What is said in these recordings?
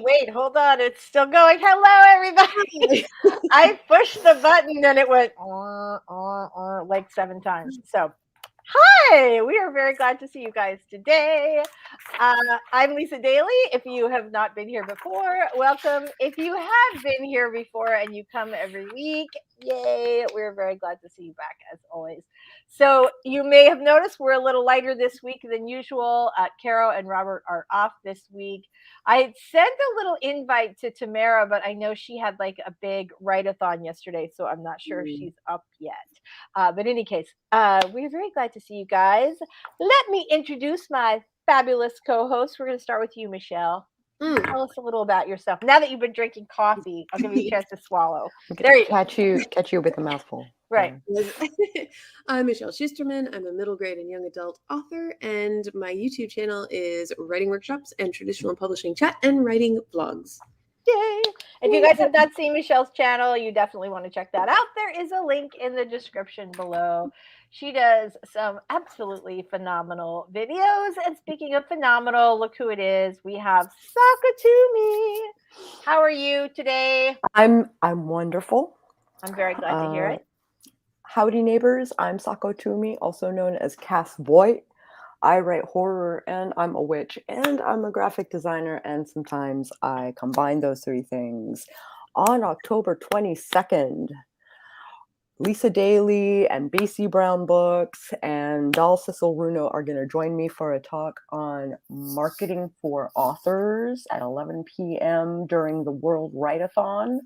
Wait, hold on. It's still going. Hello, everybody. I pushed the button and it went like 7 times. So, hi. We are very glad to see you guys today. I'm Lisa Daly. If you have not been here before, welcome. If you have been here before and you come every week, yay. We're very glad to see you back as always. So, you may have noticed we're a little lighter this week than usual. Carol and Robert are off this week. I had sent a little invite to Tamara, but I know she had like a big write-a-thon yesterday, so I'm not sure if she's up yet. But in any case, we're very glad to see you guys. Let me introduce my fabulous co-host. We're going to start with you, Michelle. Tell us a little about yourself. Now that you've been drinking coffee, I'll give you a chance to swallow. There you catch you with a mouthful. Right. I'm Michelle Schusterman. I'm a middle grade and young adult author, and my YouTube channel is Writing Workshops and Traditional Publishing Chat and Writing Vlogs. Yay! If you guys have not seen Michelle's channel, you definitely want to check that out. There is a link in the description below. She does some absolutely phenomenal videos. And speaking of phenomenal, look who it is. We have Sakatumi. How are you today? I'm wonderful. I'm very glad to hear it. Howdy neighbors, I'm Sakatumi, also known as Cass Voigt. I write horror and I'm a witch and I'm a graphic designer, and sometimes I combine those three things. On October 22nd, Lisa Daly and BC Brown Books and Cecil Runo are going to join me for a talk on marketing for authors at 11 p.m. during the World Write-a-thon.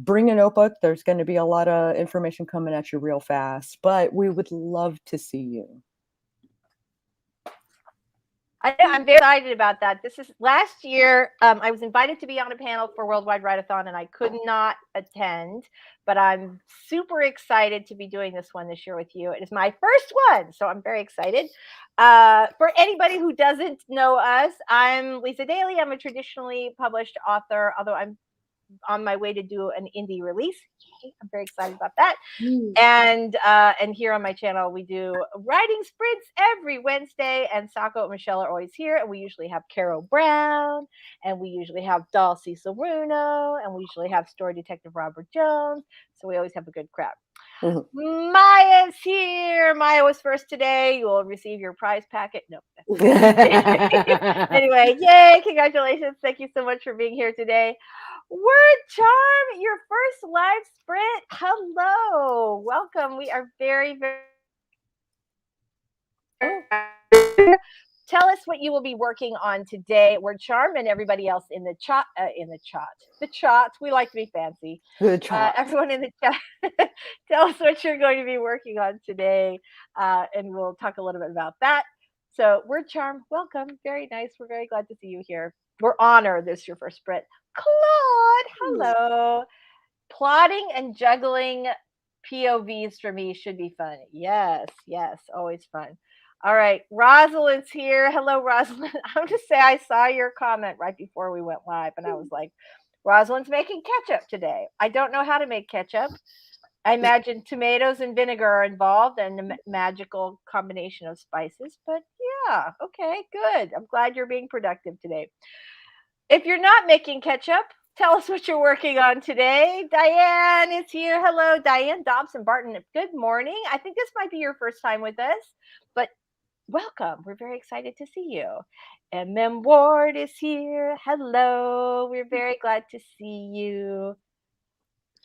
Bring a notebook. There's going to be a lot of information coming at you real fast, but we would love to see you. I'm very excited about that. This is last year. I was invited to be on a panel for Worldwide Write-a-thon, and I could not attend. But I'm super excited to be doing this one this year with you. It is my first one, so I'm very excited. For anybody who doesn't know us, I'm Lisa Daly. I'm a traditionally published author, although I'm on my way to do an indie release. I'm very excited about that. And here on my channel, we do writing sprints every Wednesday, and Sako and Michelle are always here, and we usually have Carol Brown, and we usually have Cecil Runo, and we usually have Story Detective Robert Jones, so we always have a good crowd. Maya's here. Maya was first today. You will receive your prize packet. No. Anyway, yay, congratulations. Thank you so much for being here today. Word Charm, your first live sprint. Hello. Welcome. We are very, very Tell us what you will be working on today, Word Charm, and everybody else in the chat. The chat. We like to be fancy. The chat. Everyone in the chat, tell us what you're going to be working on today, and we'll talk a little bit about that. So, Word Charm, welcome. Very nice. We're very glad to see you here. We're honored this is your first sprint. Claude, hello. Plotting and juggling POVs for me should be fun. Yes, always fun. All right, Rosalind's here. Hello, Rosalind. I'm just say I saw your comment right before we went live, and I was like, Rosalind's making ketchup today. I don't know how to make ketchup. I imagine tomatoes and vinegar are involved and a magical combination of spices. But yeah, okay, good. I'm glad you're being productive today. If you're not making ketchup, tell us what you're working on today. Diane is here. Hello, Diane Dobson Barton. Good morning. I think this might be your first time with us, but welcome. We're very excited to see you. And Mem Ward is here. Hello. We're very glad to see you.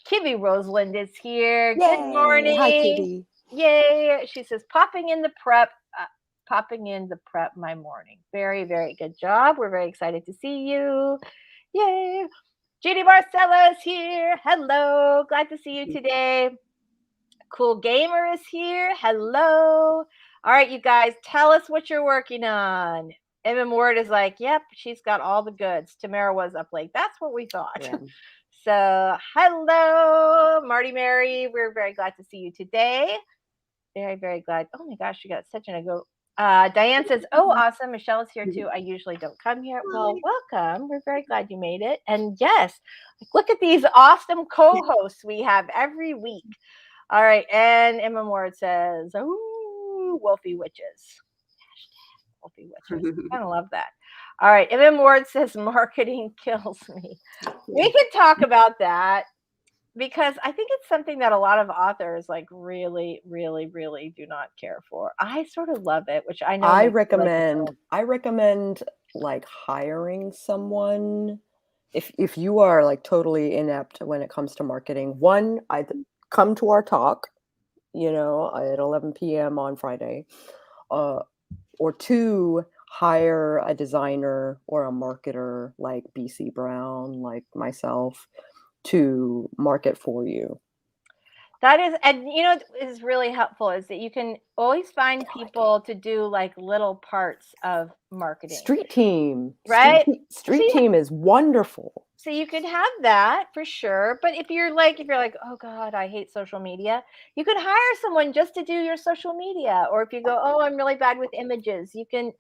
Kibby Rosalind is here. Yay. Good morning. Hi, Kibby. Yay. She says, popping in the prep my morning. Very, very good job. We're very excited to see you. Yay. Judy Marcella is here. Hello. Glad to see you today. Cool Gamer is here. Hello. All right, you guys, tell us what you're working on. MM Ward is like, yep, she's got all the goods. Tamara was up late. That's what we thought. Yeah. So, hello, Marty Mary. We're very glad to see you today. Very, very glad. Oh my gosh, you got such an ego. Diane says, oh, awesome. Michelle is here too. I usually don't come here. Well, welcome. We're very glad you made it. And yes, look at these awesome co-hosts we have every week. All right. And Emma Ward says, ooh, Wolfie Witches. Wolfie Witches. I kind of love that. All right. MM Ward says marketing kills me. We could talk about that because I think it's something that a lot of authors like really, really, really do not care for. I sort of love it, which I know I makes me like a recommend girl. I recommend like hiring someone if you are like totally inept when it comes to marketing. One, come to our talk, at 11 p.m. on Friday. Or two, hire a designer or a marketer like BC Brown, like myself, to market for you. That is, and you know, what is really helpful is that you can always find people to do like little parts of marketing, Street team. right? Street team is wonderful. So you could have that for sure. But if you're like, oh God, I hate social media, you could hire someone just to do your social media. Or if you go, oh, I'm really bad with images, you can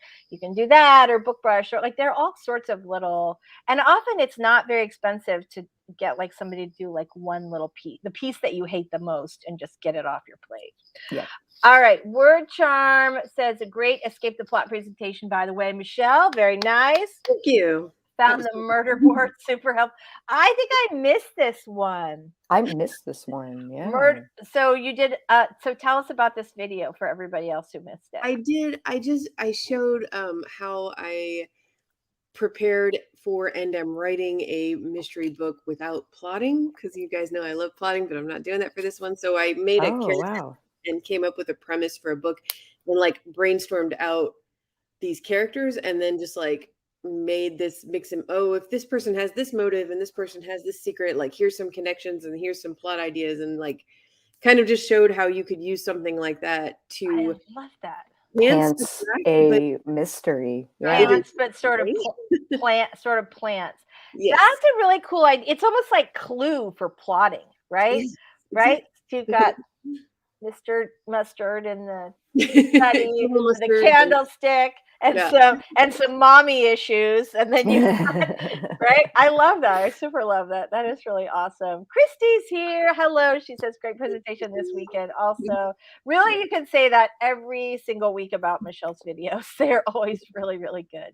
do that, or BookBrush, or like there are all sorts of little, and often it's not very expensive to get like somebody to do like one little piece, the piece that you hate the most, and just get it off your plate. Yeah. All right. Word Charm says a great escape the plot presentation, by the way. Michelle, very nice. Thank you. Found the murder board super helpful. I think I missed this one. I missed this one. Yeah. So you did. So tell us about this video for everybody else who missed it. I did. I showed how I prepared for and I'm writing a mystery book without plotting, because you guys know I love plotting, but I'm not doing that for this one. So I made a character Wow. and came up with a premise for a book and like brainstormed out these characters and then just like made this mix them. Oh, if this person has this motive and this person has this secret, like here's some connections and here's some plot ideas, and like kind of just showed how you could use something like that I to love that. Pants a mystery. Yeah. Plants, but sort of plants. Yes. That's a really cool idea. It's almost like Clue for plotting, right? Yes. Right? So you've got Mr. Mustard and the study, the candlestick, and some mommy issues, and then you right? I love that. I super love that. That is really awesome. Christy's here. Hello. She says great presentation this weekend. Also, really, you can say that every single week about Michelle's videos. They're always really, really good.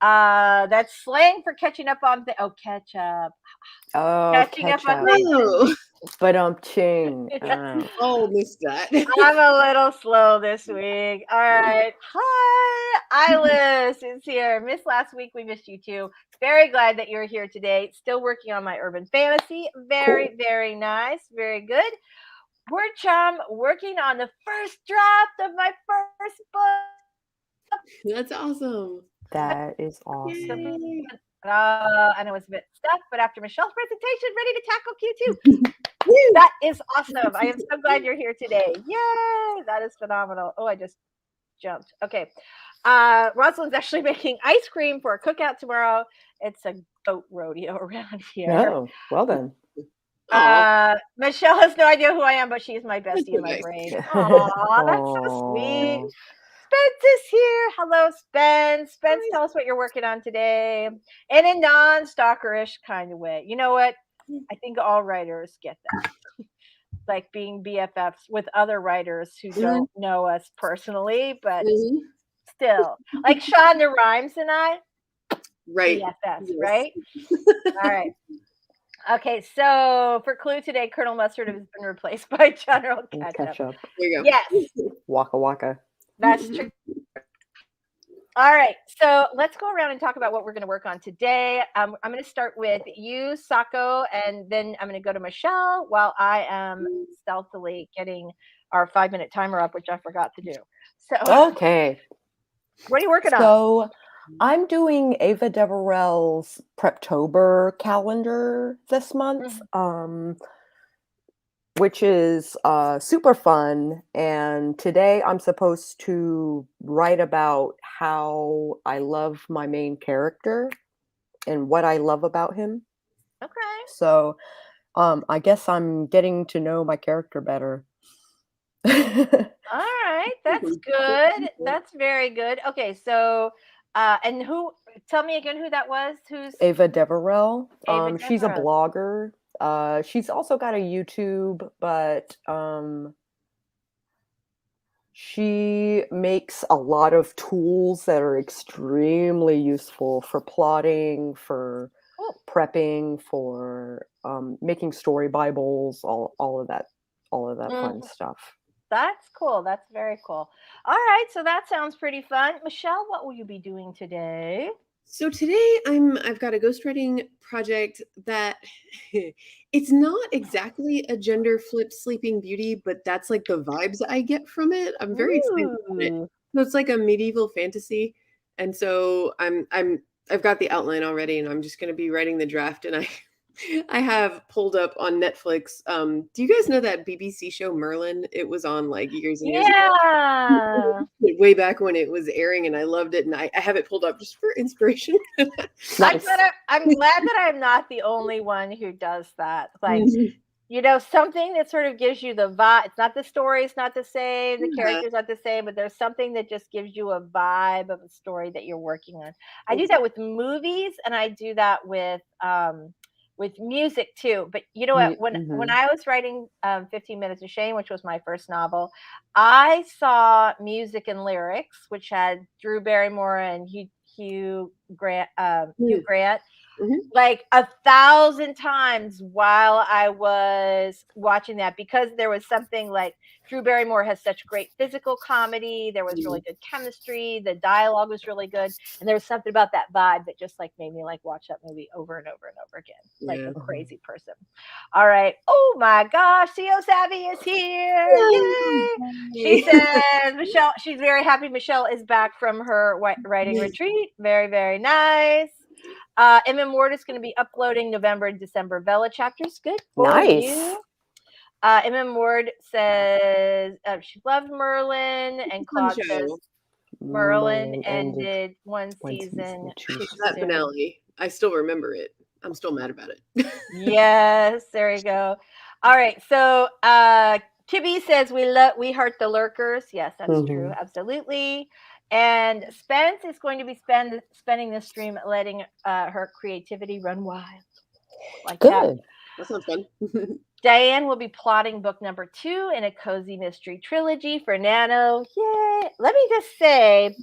That's slang for catching up on catch up. Oh, Catching up on things. Oh, but ching. oh, missed that. I'm a little slow this week. All right. Hi, Ilis is here. Missed last week. We missed you too. Very glad that you're here today. Still working on my urban fantasy. Very, very nice. Very good. Word Charm, working on the first draft of my first book. That's awesome. That is awesome. And it was a bit stuck, but after Michelle's presentation, ready to tackle Q2. That is awesome. I am so glad you're here today. Yay! That is phenomenal. Oh, I just jumped. Okay. Rosalind's actually making ice cream for a cookout tomorrow. It's a goat rodeo around here. Oh, well then. Michelle has no idea who I am, but she's my bestie in my brain. Aw, that's so sweet. Spence is here. Hello, Spence. Spence, tell us what you're working on today. In a non-stalkerish kind of way. You know what? I think all writers get that. Like being BFFs with other writers who don't know us personally, but still. Like Shonda Rhimes and I. Right. BFFs, right? All right. Okay, so for Clue today, Colonel Mustard has been replaced by General Ketchup. There you go. Yes. Waka waka. That's true. All right, so let's go around and talk about what we're going to work on today. I'm going to start with you, Sako, and then I'm going to go to Michelle while I am stealthily getting our 5-minute timer up, which I forgot to do. So, okay. What are you working on? So I'm doing Ava Deverell's Preptober calendar this month, which is super fun. And today I'm supposed to write about how I love my main character and what I love about him. Okay. So I guess I'm getting to know my character better. All right, that's good. That's very good. Okay, so and tell me again who that was? Who's Ava Deverell? Ava She's a Deverell. blogger. She's also got a YouTube, but She makes a lot of tools that are extremely useful for plotting, for Oh, prepping, for making story bibles, all of that fun mhm. stuff. That's cool. That's very cool. All right, so that sounds pretty fun. Michelle, what will you be doing today? So today I've got a ghostwriting project that it's not exactly a gender flip Sleeping Beauty, but that's like the vibes I get from it. I'm very excited about it. Ooh. So it's like a medieval fantasy. And so I've got the outline already and I'm just going to be writing the draft and I have pulled up on Netflix. Do you guys know that BBC show Merlin? It was on like years and years ago. Yeah. Way back when it was airing, and I loved it, and I have it pulled up just for inspiration. Nice. I'm glad that I'm not the only one who does that. Like, something that sort of gives you the vibe. It's not the story, it's not the same, the Yeah, character's not the same, but there's something that just gives you a vibe of a story that you're working on. I do that with movies, and I do that with music too. But you know what? When I was writing 15 Minutes of Shame, which was my first novel, I saw music and lyrics, which had Drew Barrymore and Hugh Grant, Hugh Grant, like 1,000 times while I was watching that, because there was something like Drew Barrymore has such great physical comedy. There was really good chemistry. The dialogue was really good. And there was something about that vibe that just like made me like watch that movie over and over and over again, like a crazy person. All right. Oh my gosh. CO Savvy is here. Yay. She says, Michelle, she's very happy Michelle is back from her writing retreat. Very, very nice. MM Ward is going to be uploading November and December Vela chapters. Good for you. MM Ward says she loved Merlin, and Claude says Merlin ended one season too that soon. finale. I still remember it. I'm still mad about it. Yes, there you go. All right, so Kibby says we heart the lurkers. Yes, that's true, absolutely. And Spence is going to be spending this stream letting her creativity run wild. Like that. That sounds fun. Diane will be plotting book number 2 in a cozy mystery trilogy for Nano. Yay! Let me just say,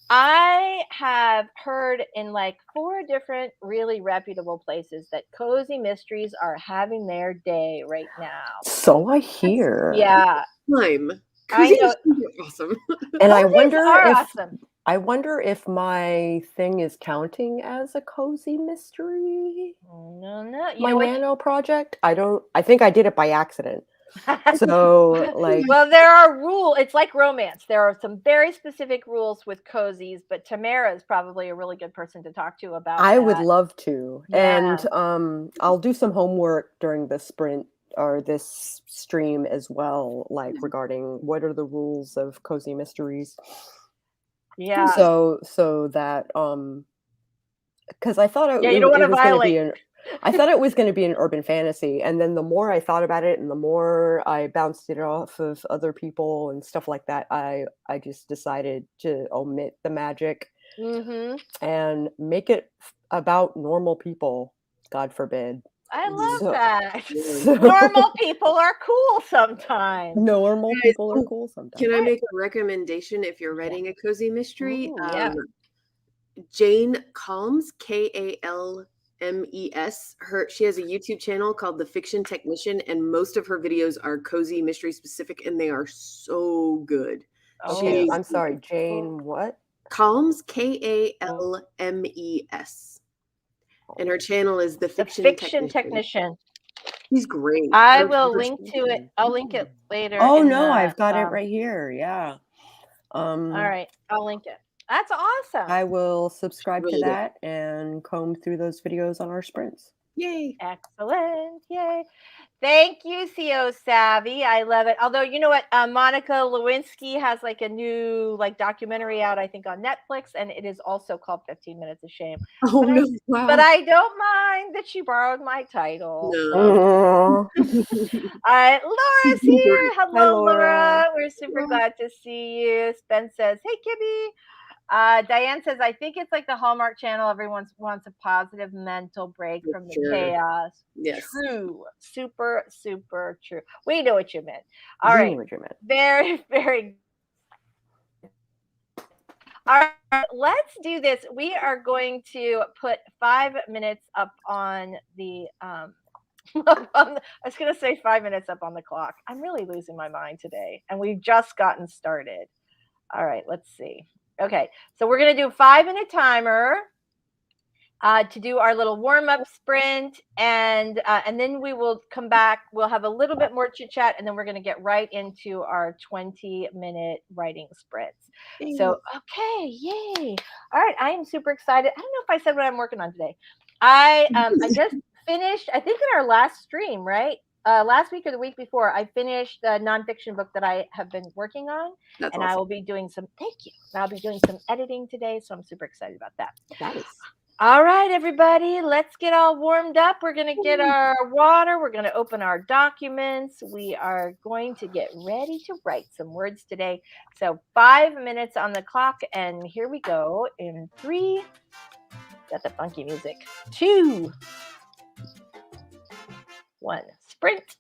I have heard in like 4 different really reputable places that cozy mysteries are having their day right now. So I hear. Yeah. I know. Awesome. And I wonder if my thing is counting as a cozy mystery. No. My Nano project? I think I did it by accident. So like, well, there are rules. It's like romance. There are some very specific rules with cozies, but Tamara is probably a really good person to talk to about I that. would love to. Yeah. And I'll do some homework during the sprint or this stream as well, like regarding what are the rules of cozy mysteries. Yeah. So that because I thought you don't want to violate. I thought it was going to be an urban fantasy, and then the more I thought about it and the more I bounced it off of other people and stuff like that, I just decided to omit the magic and make it about normal people, God forbid. I love that. Normal people are cool sometimes. Normal people are cool sometimes. Can I make a recommendation if you're writing a cozy mystery? Ooh, yeah. Jane Calmes, Kalmes. She has a YouTube channel called The Fiction Technician, and most of her videos are cozy mystery specific, and they are so good. Okay, I'm sorry, Jane what? Calmes, Kalmes. And her channel is The Fiction Technician. She's great. I will link to it. I'll link it later. Oh no, I've got it right here. Yeah. All right, I'll link it. That's awesome. I will subscribe to that and comb through those videos on our sprints. Yay. Excellent. Yay. Thank you, CO Savvy. I love it. Although, you know what? Monica Lewinsky has like a new like documentary out, I think, on Netflix, and it is also called 15 Minutes of Shame. Oh, no. Wow. But I don't mind that she borrowed my title. No. All right, Laura's here. Hello, Laura. We're super glad to see you. Spence says, hey, Kibby. Diane says, I think it's like the Hallmark Channel. Everyone wants a positive mental break from the chaos. Yes. True. Super, super true. We know what you meant. All right. Very, very All right, let's do this. We are going to put 5 minutes up on the I was going to say 5 minutes up on the clock. I'm really losing my mind today, and we've just gotten started. All right, let's see. Okay, so we're going to do a 5-minute timer to do our little warm up sprint, and then we will come back. We'll have a little bit more chit chat, and then we're going to get right into our 20-minute writing sprints. So, okay, yay! All right, I am super excited. I don't know if I said what I'm working on today. I just finished. I think in our last stream, right? Last week or the week before, I finished the nonfiction book that I have been working on, That's and awesome. I will be doing some. Thank you. And I'll be doing some editing today, so I'm super excited about that. Nice. All right, everybody, let's get all warmed up. We're going to get our water. We're going to open our documents. We are going to get ready to write some words today. So 5 minutes on the clock, and here we go in 3. Got the funky music. 2, 1, sprint.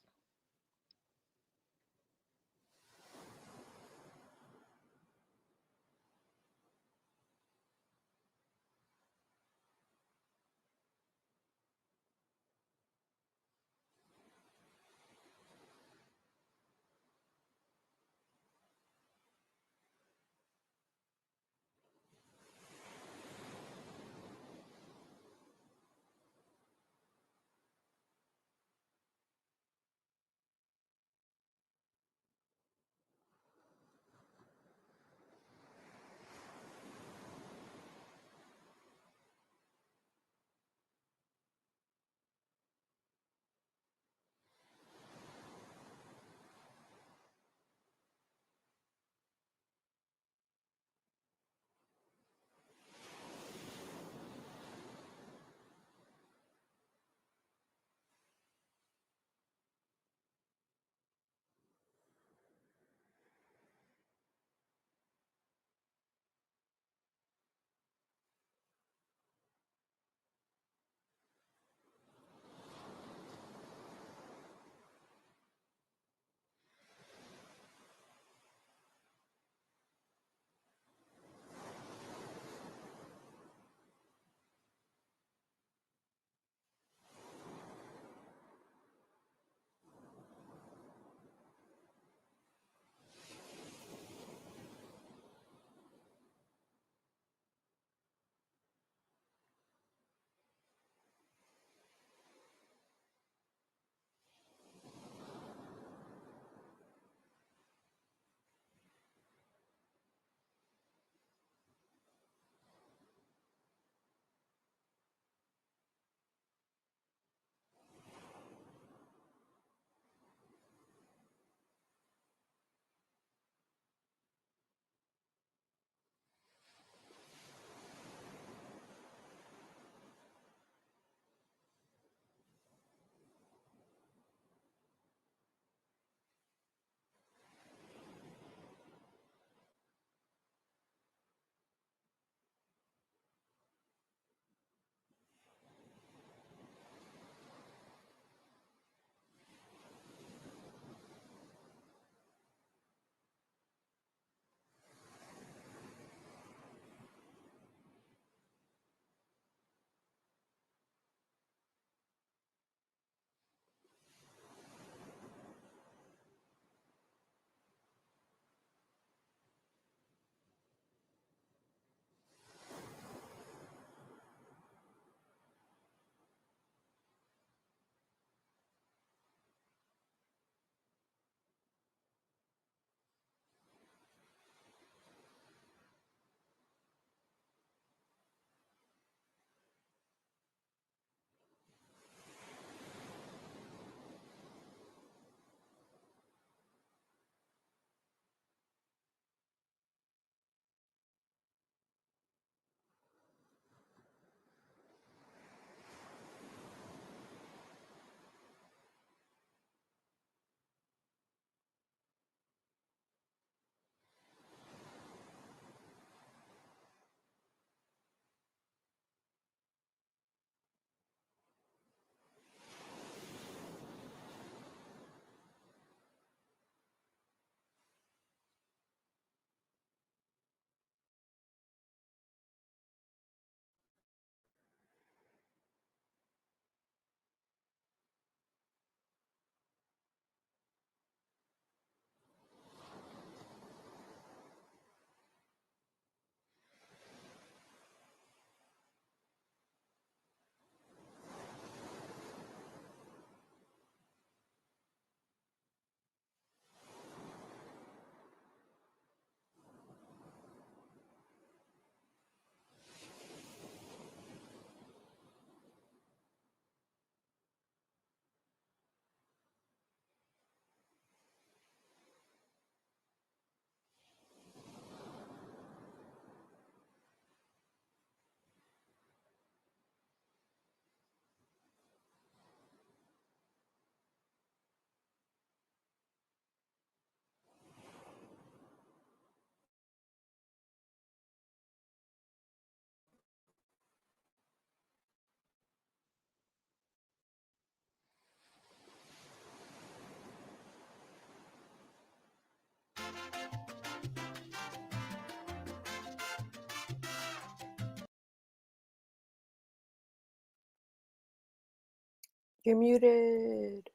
You're muted.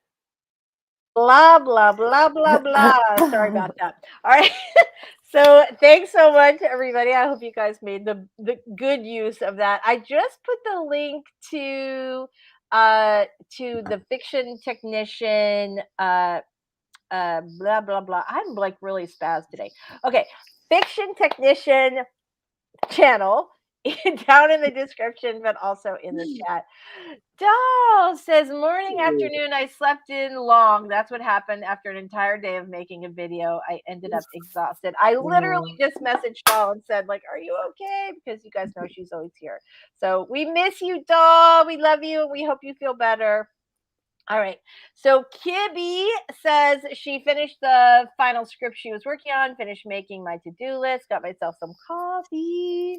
Blah, blah, blah, blah, blah. Sorry about that. All right. So thanks so much, everybody. I hope you guys made the good use of that. I just put the link to the fiction technician blah blah blah. I'm like really spazzed today. Okay, fiction technician channel down in the description, but also in the chat. Doll says, morning, afternoon, I slept in long. That's what happened after an entire day of making a video. I ended up exhausted. I literally just messaged Doll and said, like, are you okay? Because you guys know she's always here. So we miss you, Doll. We love you. And we hope you feel better. All right. So Kibby says she finished the final script she was working on, finished making my to-do list, got myself some coffee.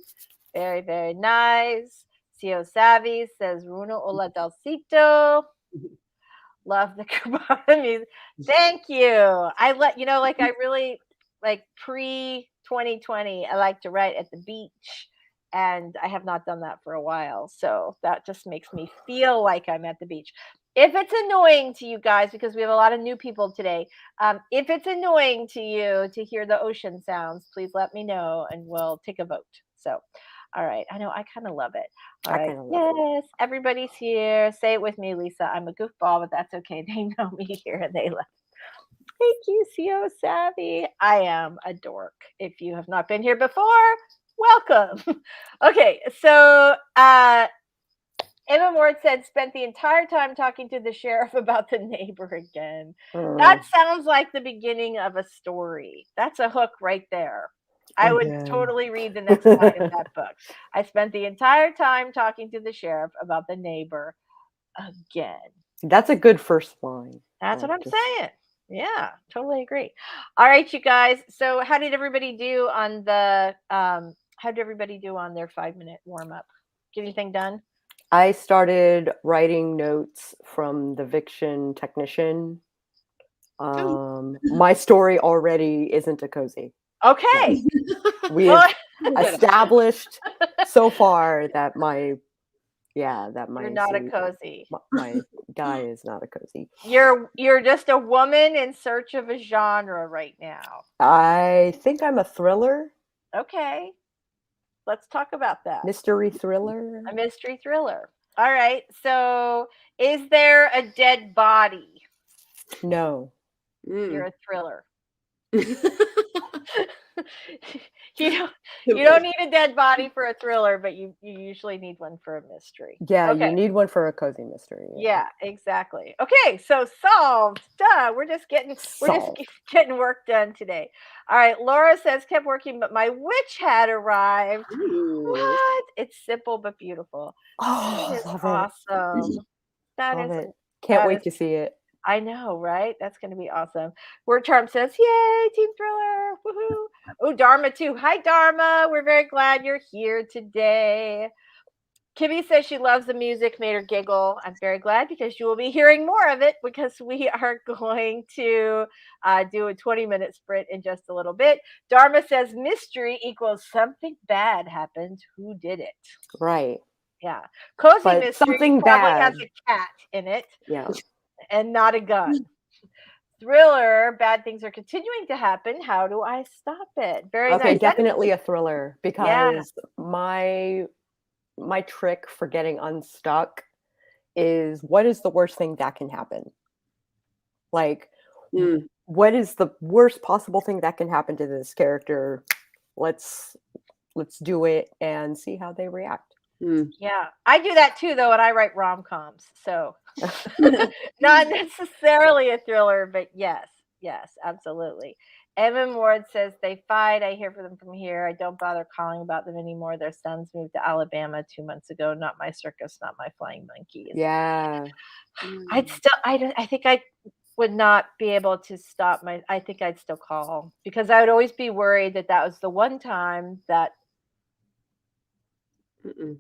Very, very nice. CO Savvy says, Runo Ola Dalcito. Love the Kubanis. Thank you. I really like pre-2020, I like to write at the beach. And I have not done that for a while. So that just makes me feel like I'm at the beach. If it's annoying to you guys, because we have a lot of new people today, if it's annoying to you to hear the ocean sounds, please let me know and we'll take a vote. So, all right. I know I kind of love it. All right. Yes, everybody's here. Say it with me, Lisa. I'm a goofball, but that's okay. They know me here and they love. Thank you, CO Savvy. I am a dork. If you have not been here before, welcome. Okay, so Emma Ward said, spent the entire time talking to the sheriff about the neighbor again. That sounds like the beginning of a story. That's a hook right there. I would totally read the next line of that book. I spent the entire time talking to the sheriff about the neighbor again. That's a good first line. That's what I'm saying. Yeah, totally agree. All right, you guys. So how did everybody do on the how did everybody do on their 5-minute warm-up? Get anything done? I started writing notes from the fiction technician. My story already isn't a cozy. Okay. We have established so far that you're not a cozy. My guy is not a cozy. You're just a woman in search of a genre right now. I think I'm a thriller. Okay. Let's talk about that. Mystery thriller. A mystery thriller. All right. So, is there a dead body? No. You're a thriller. You don't need a dead body for a thriller, but you usually need one for a mystery. Yeah, okay. You need one for a cozy mystery. Yeah, exactly. Okay, so solved. Duh. We're just getting work done today. All right. Laura says, kept working, but my witch had arrived. What? It's simple but beautiful. Oh, that is love awesome. It. That love is it. Can't wait to see it. I know, right? That's going to be awesome. Word Charm says, yay, Team Thriller. Woohoo. Oh, Dharma too. Hi, Dharma. We're very glad you're here today. Kimmy says she loves the music, made her giggle. I'm very glad because you will be hearing more of it because we are going to do a 20-minute sprint in just a little bit. Dharma says mystery equals something bad happened. Who did it? Right. Yeah. Cozy but mystery something probably bad. has a cat in it. Yeah. And not a gun. Thriller, bad things are continuing to happen. How do I stop it? Very nice. Okay, definitely a thriller because my trick for getting unstuck is what is the worst thing that can happen? Like, what is the worst possible thing that can happen to this character? Let's do it and see how they react. Yeah, I do that too, though, and I write rom-coms, so not necessarily a thriller, but yes, absolutely. Evan Ward says they fight. I hear from them from here. I don't bother calling about them anymore. Their sons moved to Alabama 2 months ago. Not my circus, not my flying monkeys. Yeah, I think I would not be able to stop I think I'd still call because I would always be worried that was the one time that. I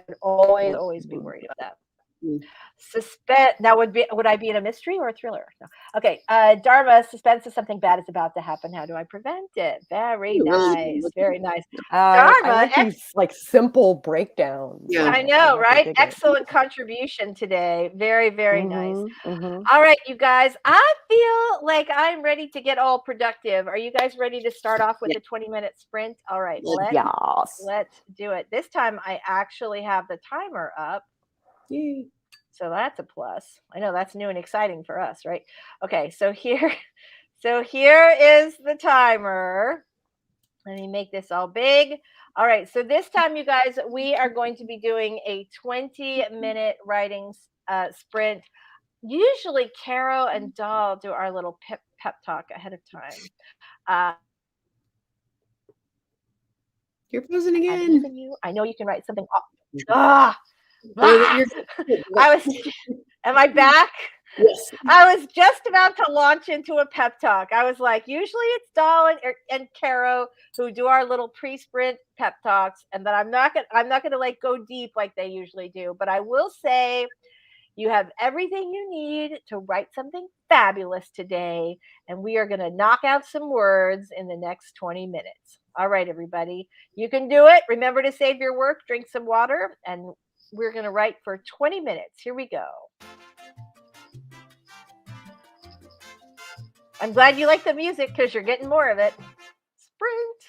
would always be worried about that. Mm. Suspense. Now, would I be in a mystery or a thriller? No. Okay. Dharma, suspense is something bad is about to happen. How do I prevent it? Very nice. Very nice. I Dharma, like these like simple breakdowns. Yeah. I know, like, I right? dig it. Excellent contribution today. Very, very nice. Mhm. All right, you guys, I feel like I'm ready to get all productive. Are you guys ready to start off with Yeah. a 20-minute sprint? All right, Yes. let's do it. This time I actually have the timer up. Yay. So that's a plus. I know that's new and exciting for us, right? Okay, so here is the timer. Let me make this all big. All right, so this time, you guys, we are going to be doing a 20-minute writing sprint. Usually, Caro and Dahl do our little pep talk ahead of time. You're posing I again. believe in you. I know you can write something. Ah, You're I was. Am I back? Yes. I was just about to launch into a pep talk. I was like, usually it's Dahl and Caro who do our little pre-sprint pep talks, and then I'm not gonna like go deep like they usually do. But I will say, you have everything you need to write something fabulous today, and we are gonna knock out some words in the next 20 minutes. All right, everybody, you can do it. Remember to save your work, drink some water, and we're gonna write for 20 minutes. Here we go. I'm glad you like the music because you're getting more of it. Sprint.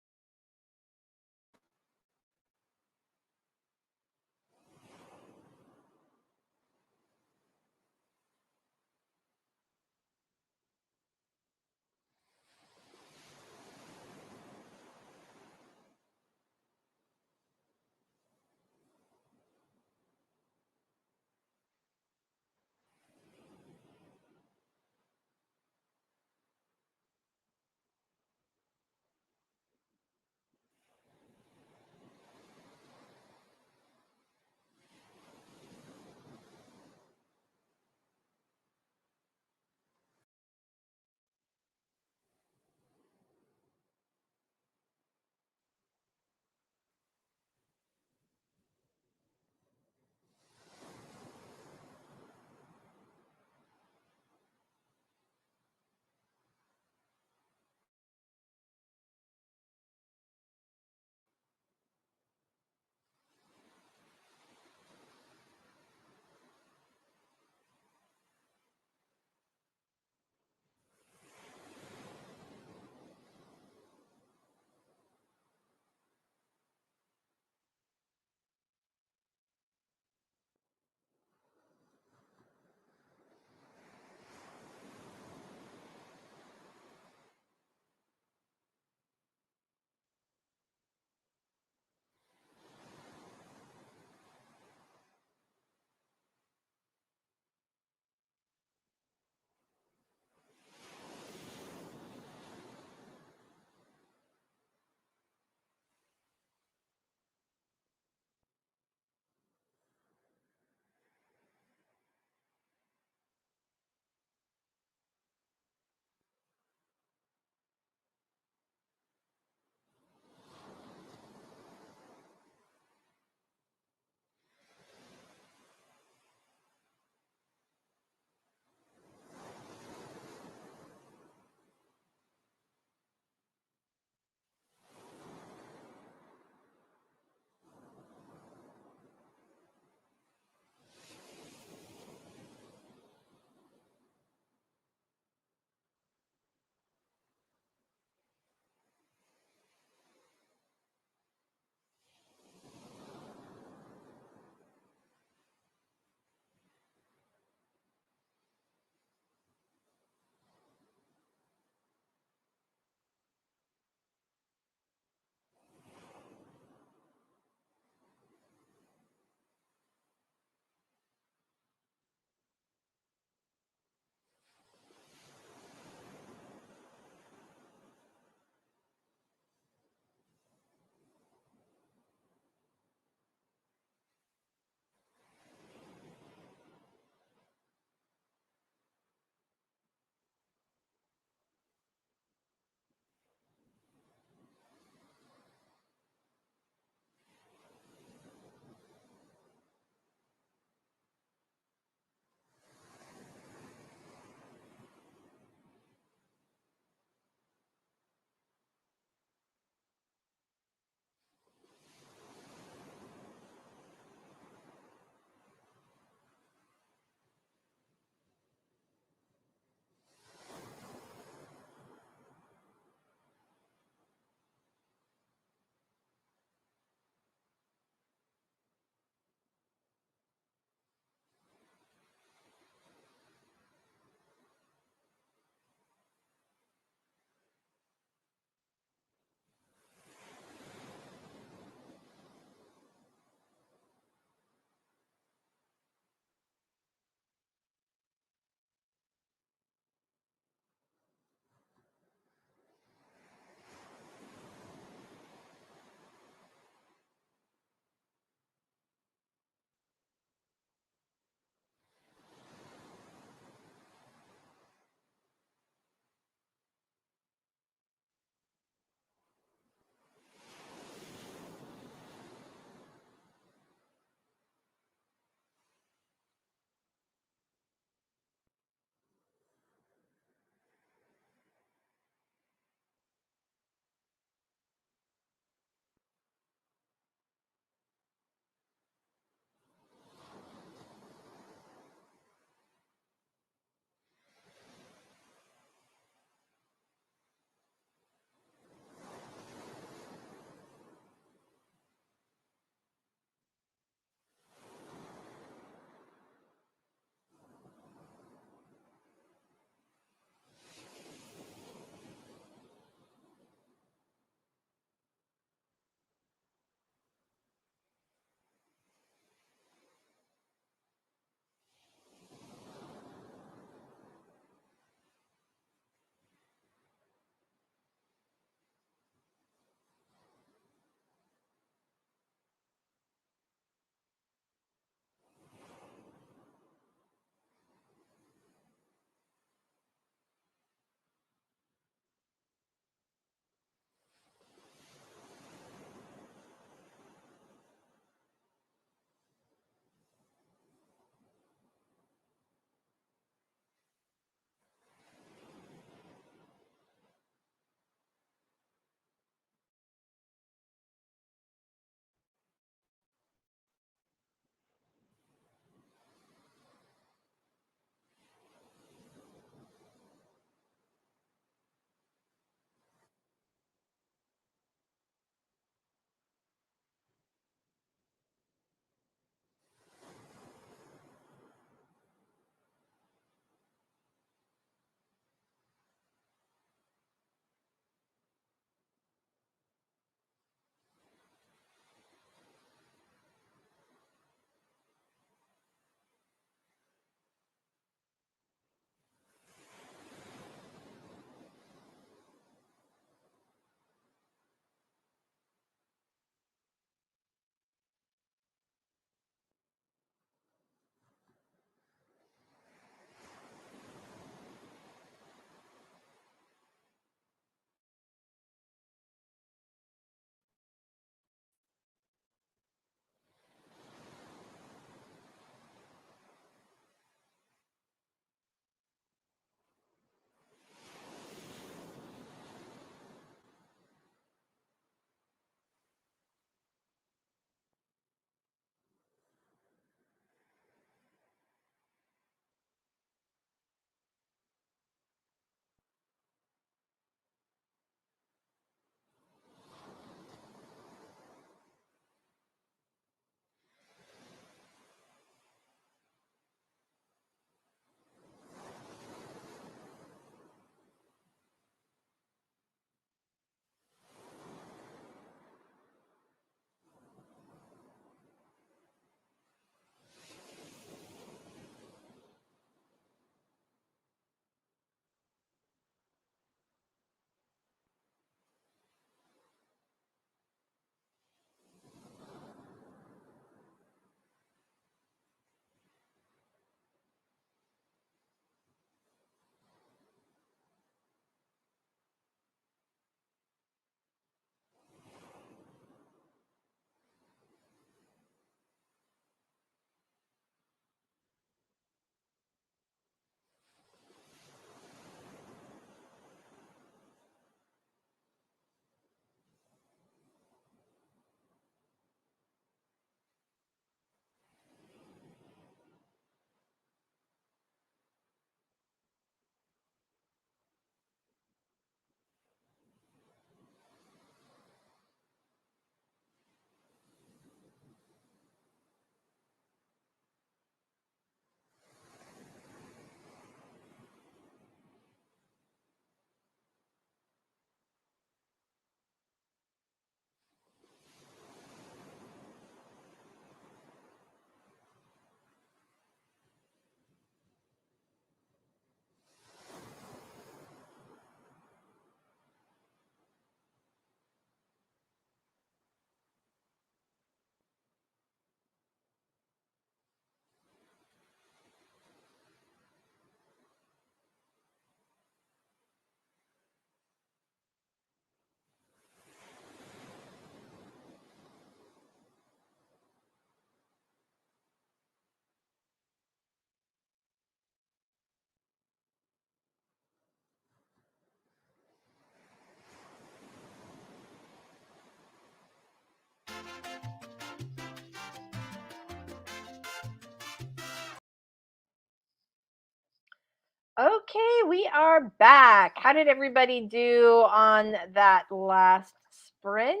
Okay, we are back. How did everybody do on that last sprint?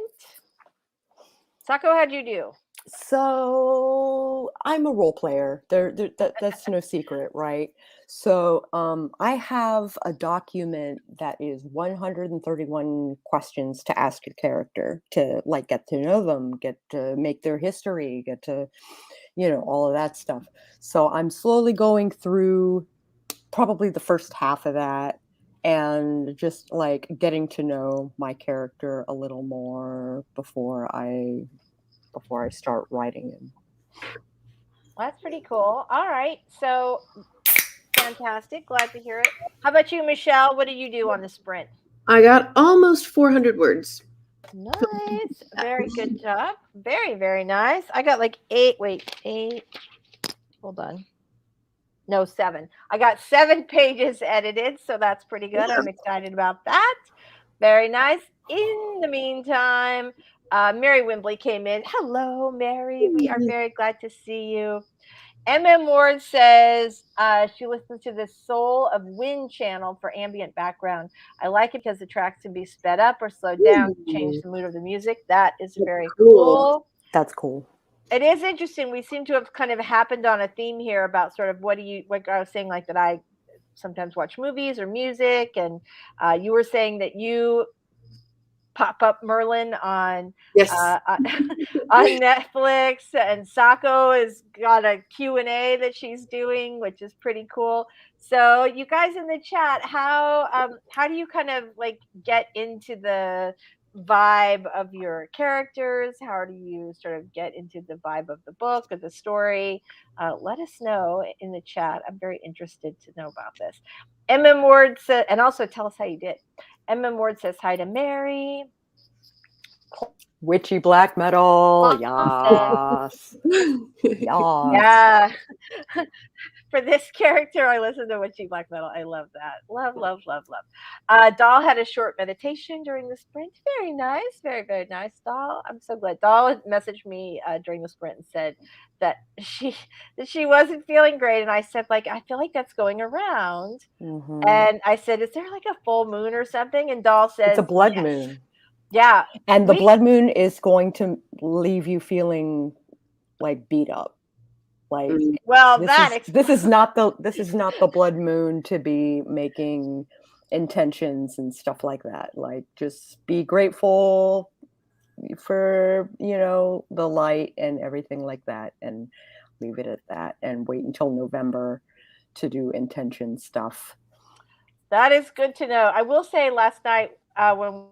Sako, how'd you do? So I'm a role player. That's no secret, right? So I have a document that is 131 questions to ask your character to like get to know them, get to make their history, get to, all of that stuff. So I'm slowly going through probably the first half of that and just like getting to know my character a little more before I start writing him. That's pretty cool. All right. So fantastic. Glad to hear it. How about you, Michelle? What did you do on the sprint? I got almost 400 words. Nice. Very good job. Very, very nice. I got like 8. Wait, 8. Hold on. No, 7. I got 7 pages edited, so that's pretty good. I'm excited about that. Very nice. In the meantime, Mary Wimbley came in. Hello, Mary. We are very glad to see you. MM Ward says she listens to the Soul of Wind channel for ambient background. I like it because the tracks can be sped up or slowed down to change the mood of the music. That is very cool. That's cool. It is interesting. We seem to have kind of happened on a theme here about sort of what I was saying, like that I sometimes watch movies or music, and you were saying that you pop up Merlin on on Netflix, and Sako has got a Q&A that she's doing, which is pretty cool. So you guys in the chat, how do you kind of like get into the vibe of your characters? How do you sort of get into the vibe of the book or the story? Let us know in the chat. I'm very interested to know about this. MM Ward said, and also tell us how you did. MM Ward says hi to Mary. Witchy black metal. Yes. Yes. Yeah. For this character, I listen to Witchy black metal. I love that. Love, love, love, love. Doll had a short meditation during the sprint. Very nice. Very, very nice, Doll. I'm so glad. Doll messaged me during the sprint and said that she wasn't feeling great. And I said, like, I feel like that's going around. Mm-hmm. And I said, is there like a full moon or something? And Doll says, it's a blood moon. Yeah. And the blood moon is going to leave you feeling like beat up. Like, well, this is not the blood moon to be making intentions and stuff like that. Like, just be grateful for, the light and everything like that, and leave it at that, and wait until November to do intention stuff. That is good to know. I will say last night when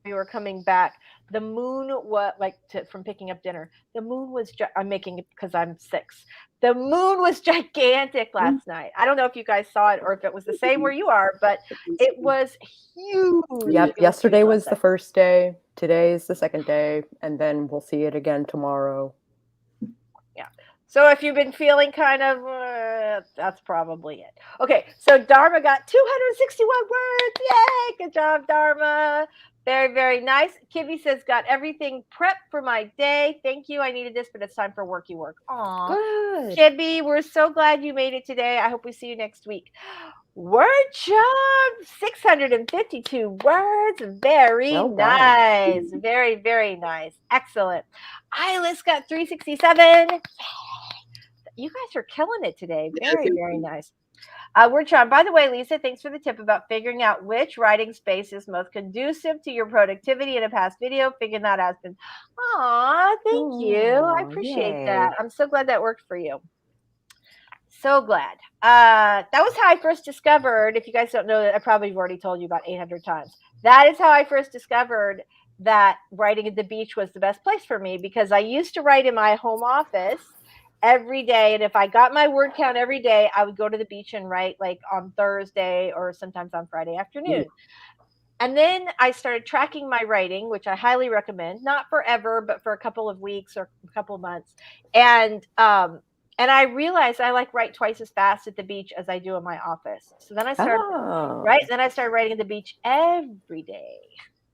we were coming back, the moon was from picking up dinner. The moon was, I'm making it because I'm 6. The moon was gigantic last night. I don't know if you guys saw it or if it was the same where you are, but it was huge. Yep. Yesterday was the first day. Today is the second day. And then we'll see it again tomorrow. Yeah. So if you've been feeling kind of, that's probably it. Okay. So Dharma got 261 words. Yay. Good job, Dharma. Very, very nice. Kibby says, got everything prepped for my day. Thank you. I needed this, but it's time for worky work. Aw. Good. Kibby, we're so glad you made it today. I hope we see you next week. Word job. 652 words. Very nice. Wow. Very, very nice. Excellent. Ilis got 367. You guys are killing it today. Very, very nice. Word charm. By the way, Lisa, thanks for the tip about figuring out which writing space is most conducive to your productivity in a past video. Figuring that out has been, thank you. I appreciate that. I'm so glad that worked for you. So glad. That was how I first discovered, if you guys don't know that, I probably have already told you about 800 times. That is how I first discovered that writing at the beach was the best place for me, because I used to write in my home office every day, and if I got my word count every day, I would go to the beach and write like on Thursday or sometimes on Friday afternoon. And then I started tracking my writing, which I highly recommend, not forever, but for a couple of weeks or a couple of months. And I realized I write twice as fast at the beach as I do in my office. So then I started Then I started writing at the beach every day,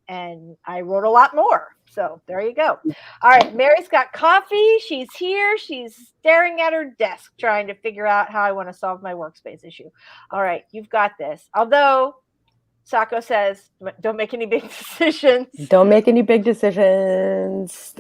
and I wrote a lot more. So there you go. All right, Mary's got coffee. She's here. She's staring at her desk trying to figure out how I want to solve my workspace issue. All right, you've got this. Although Sako says, don't make any big decisions. Don't make any big decisions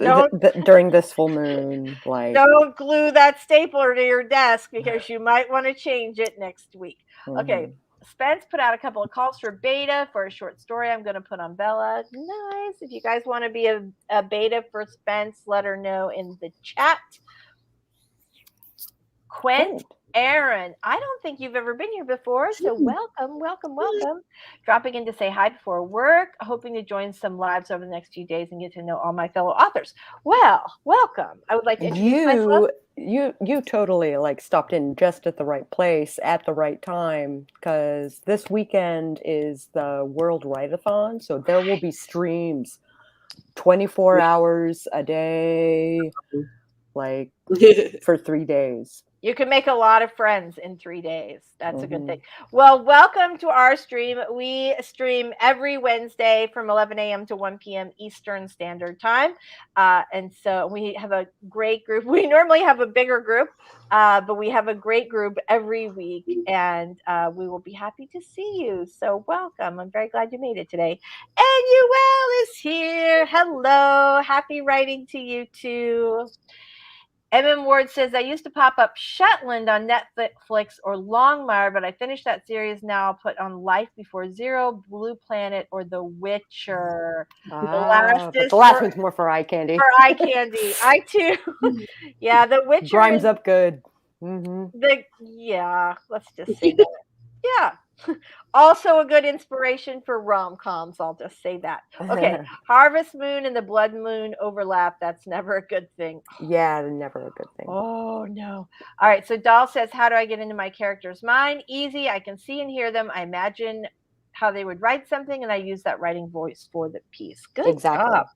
during this full moon. Like, don't glue that stapler to your desk because you might want to change it next week. Okay. Spence put out a couple of calls for beta for a short story I'm going to put on Bella. Nice. If you guys want to be a beta for Spence, let her know in the chat. Quint, Aaron, I don't think you've ever been here before, so welcome, welcome, welcome. Dropping in to say hi before work, hoping to join some lives over the next few days and get to know all my fellow authors. Well, welcome. I would like to introduce myself. You totally like stopped in just at the right place at the right time, because this weekend is the World Write-a-thon, so there will be streams 24 hours a day, like for 3 days. You can make a lot of friends in 3 days. That's a good thing. Well, welcome to our stream. We stream every Wednesday from 11 a.m. to 1 p.m. Eastern Standard Time. And so we have a great group. We normally have a bigger group, but we have a great group every week. And we will be happy to see you. So welcome. I'm very glad you made it today. And Yuel is here. Hello. Happy writing to you too. M.M. Ward says, I used to pop up Shetland on Netflix or Longmire, but I finished that series now. I'll put on Life Before Zero, Blue Planet, or The Witcher. The last one's more for eye candy. For eye candy. I too. Yeah, The Witcher. Rhymes up good. Yeah, let's just say that. Yeah. Also a good inspiration for rom-coms. I'll just say that. Okay. Harvest Moon and the Blood Moon overlap. That's never a good thing. Yeah, never a good thing. Oh, no. All right. So Doll says, how do I get into my character's mind? Easy. I can see and hear them. I imagine how they would write something, and I use that writing voice for the piece. Good job.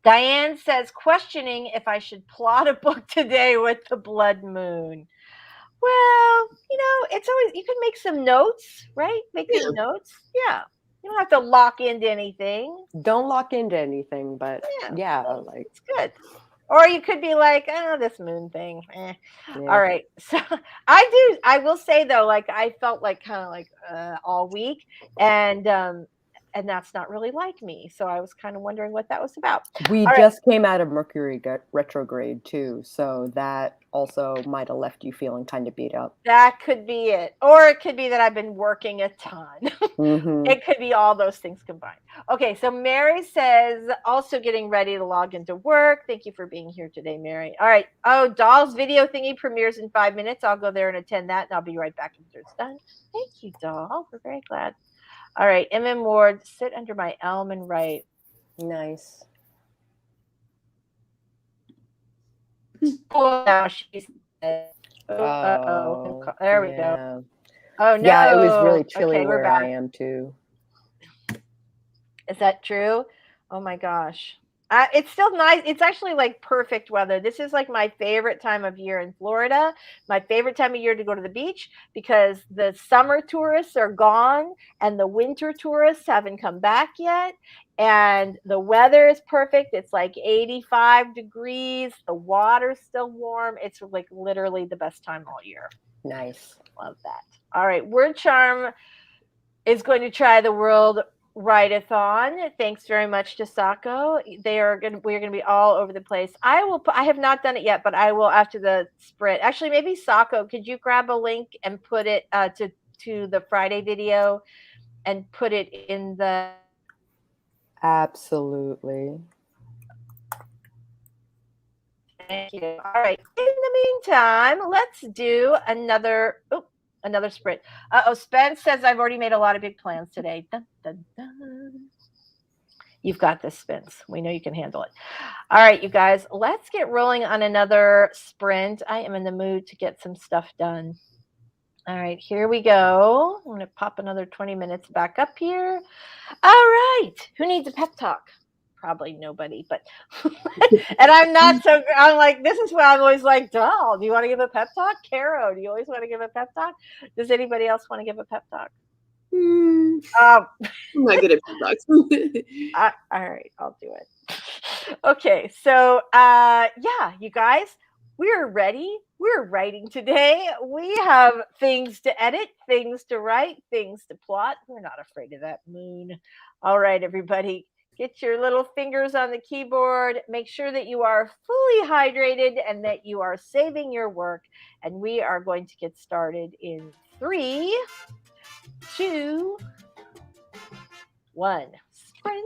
Diane says, questioning if I should plot a book today with the Blood Moon. Well, it's always, you can make some notes, right? Make some notes. Yeah. You don't have to lock into anything. Don't lock into anything, but like it's good. Or you could be like, oh, this moon thing. Yeah. All right. So I will say though, like I felt like kind of like all week, and that's not really like me. So I was kind of wondering what that was about. We just came out of Mercury retrograde too, so that also might have left you feeling kind of beat up. That could be it. Or it could be that I've been working a ton. It could be all those things combined. Okay, so Mary says, also getting ready to log into work. Thank you for being here today, Mary. All right. Oh, Doll's video thingy premieres in 5 minutes. I'll go there and attend that, and I'll be right back after it's done. Thank you, Doll. We're very glad. All right, M.M. Ward, sit under my elm and write. Nice. Oh, now she's there we go. Oh, no. Yeah, it was really chilly okay, where I am, too. Is that true? Oh, my gosh. It's still nice. It's actually like perfect weather. This is like my favorite time of year in Florida. My favorite time of year to go to the beach because the summer tourists are gone and the winter tourists haven't come back yet. And the weather is perfect. It's like 85 degrees. The water's still warm. It's like literally the best time all year. Nice. Love that. All right. Word Charm is going to try the World Write-a-thon. Thanks very much to Sako. We're going to be all over the place. I have not done it yet, but I will after the sprint. Actually, maybe Sako, could you grab a link and put it to the Friday video and put it in the... Absolutely. Thank you. All right. In the meantime, let's do another sprint. Spence says, I've already made a lot of big plans today. Dun, dun, dun. You've got this, Spence. We know you can handle it. All right, you guys, let's get rolling on another sprint. I am in the mood to get some stuff done. All right, here we go. I'm going to pop another 20 minutes back up here. All right. Who needs a pep talk? Probably nobody, but and I'm like, this is why I'm always like, Doll, do you want to give a pep talk? Caro, do you always want to give a pep talk? Does anybody else want to give a pep talk? I'm not good at pep talks. All right, I'll do it. Okay, so yeah, you guys, we're ready. We're writing today. We have things to edit, things to write, things to plot. We're not afraid of that moon. All right, everybody, get your little fingers on the keyboard. Make sure that you are fully hydrated and that you are saving your work. And we are going to get started in 3, 2, 1. Sprint.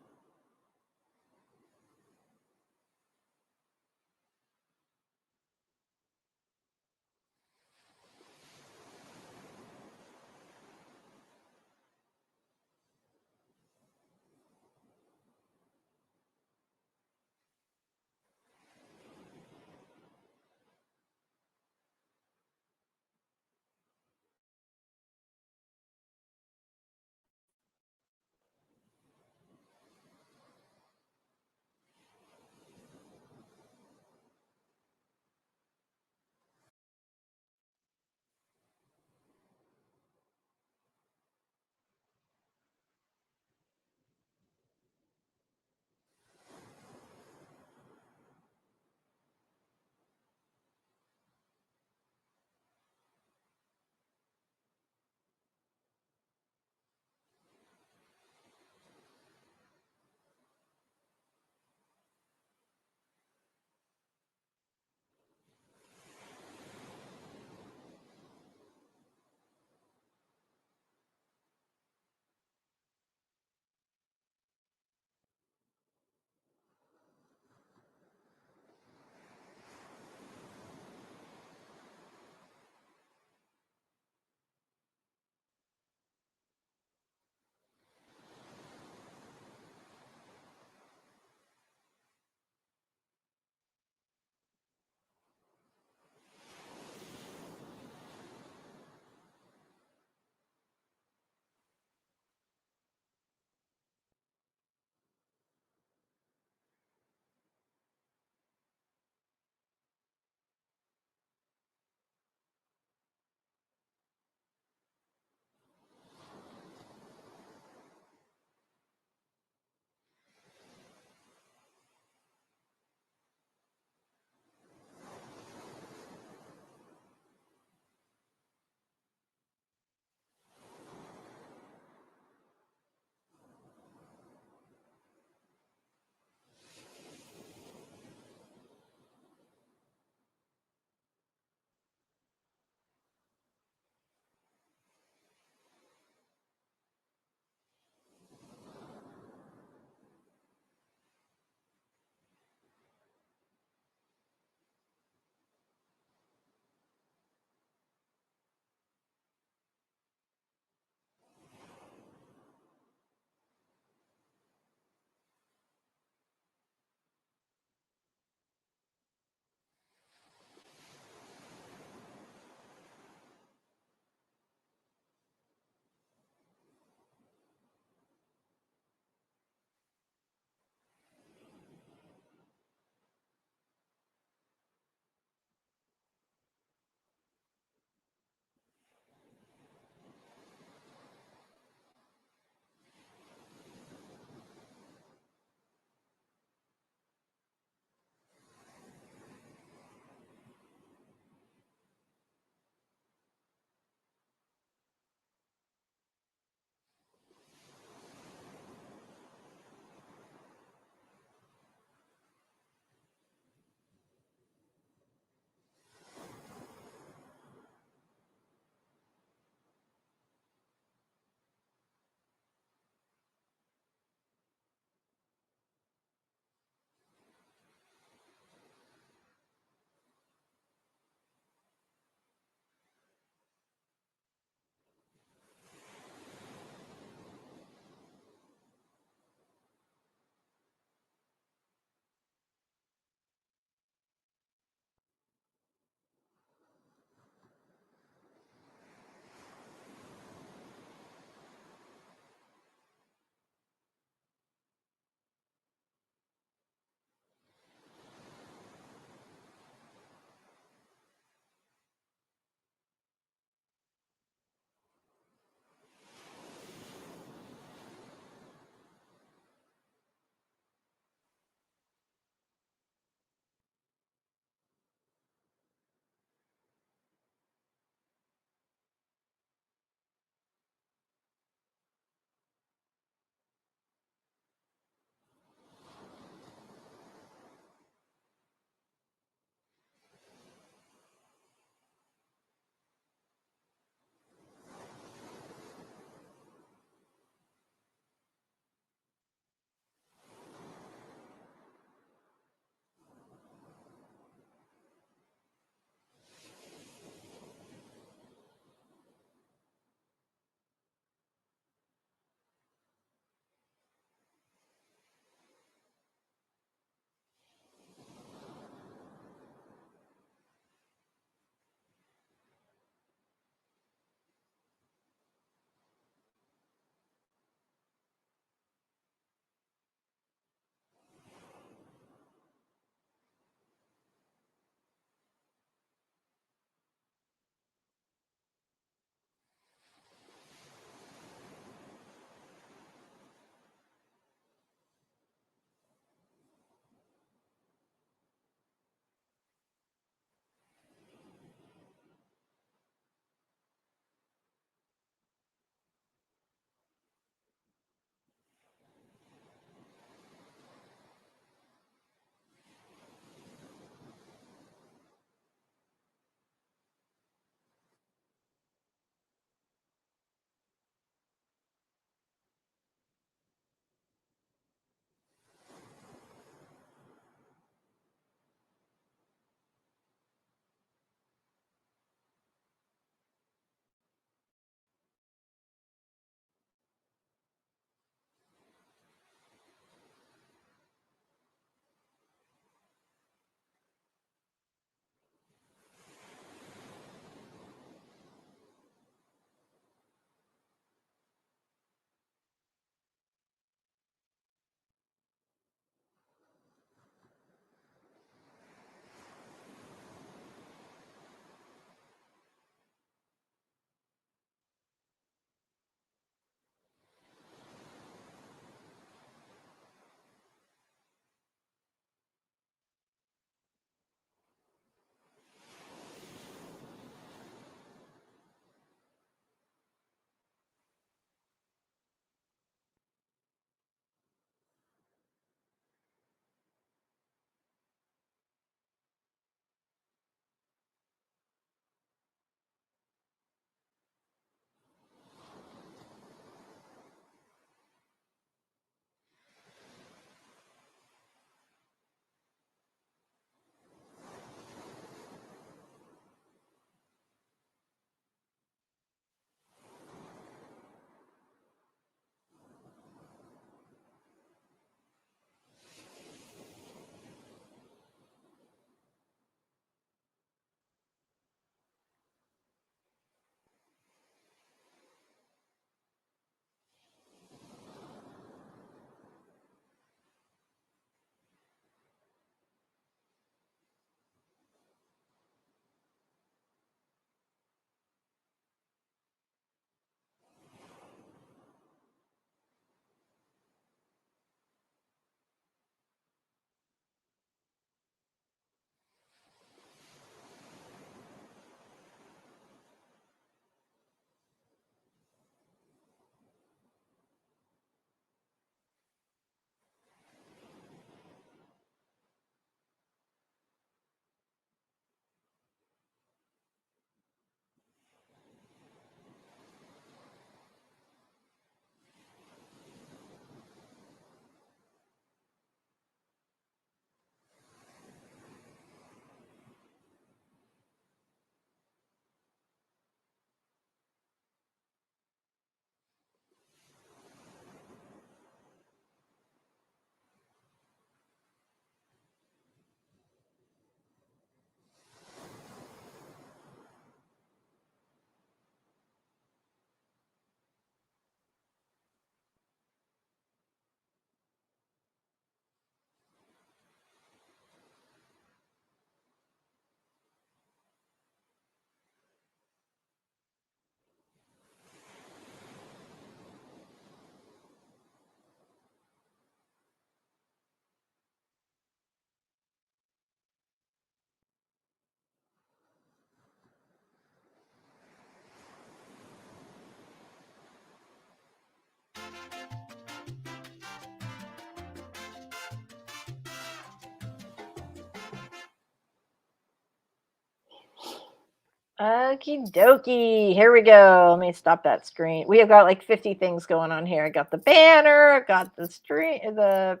Okie dokie. Here we go. Let me stop that screen. We have got like 50 things going on here. I got the banner, I got the stream, the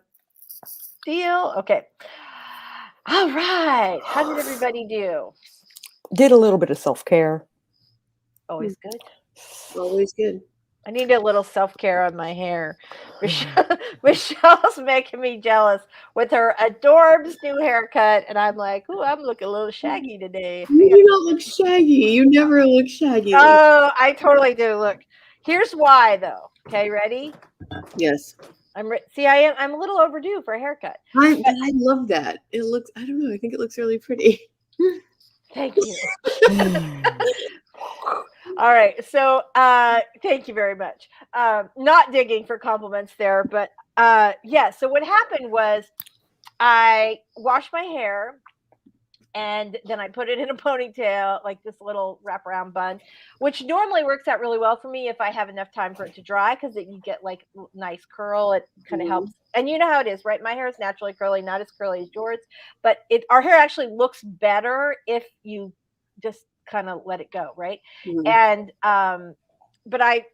deal. Okay. All right. How did everybody do? Did a little bit of self-care. Always good. Always good. I need a little self-care on my hair. Michelle's making me jealous with her adorbs new haircut, and I'm like, ooh, I'm looking a little shaggy today. You do not look shaggy. You never look shaggy. Oh, I totally do. Look, here's why though. Okay, ready? Yes. See, I'm a little overdue for a haircut. But I love that. It looks, I don't know, I think it looks really pretty. Thank you. All right. So thank you very much. Not digging for compliments there, but yeah. So what happened was I washed my hair and then I put it in a ponytail, like this little wraparound bun, which normally works out really well for me if I have enough time for it to dry, because you get like nice curl. It kind of helps. And you know how it is, right? My hair is naturally curly, not as curly as yours, but our hair actually looks better if you just kind of let it go, right? And but I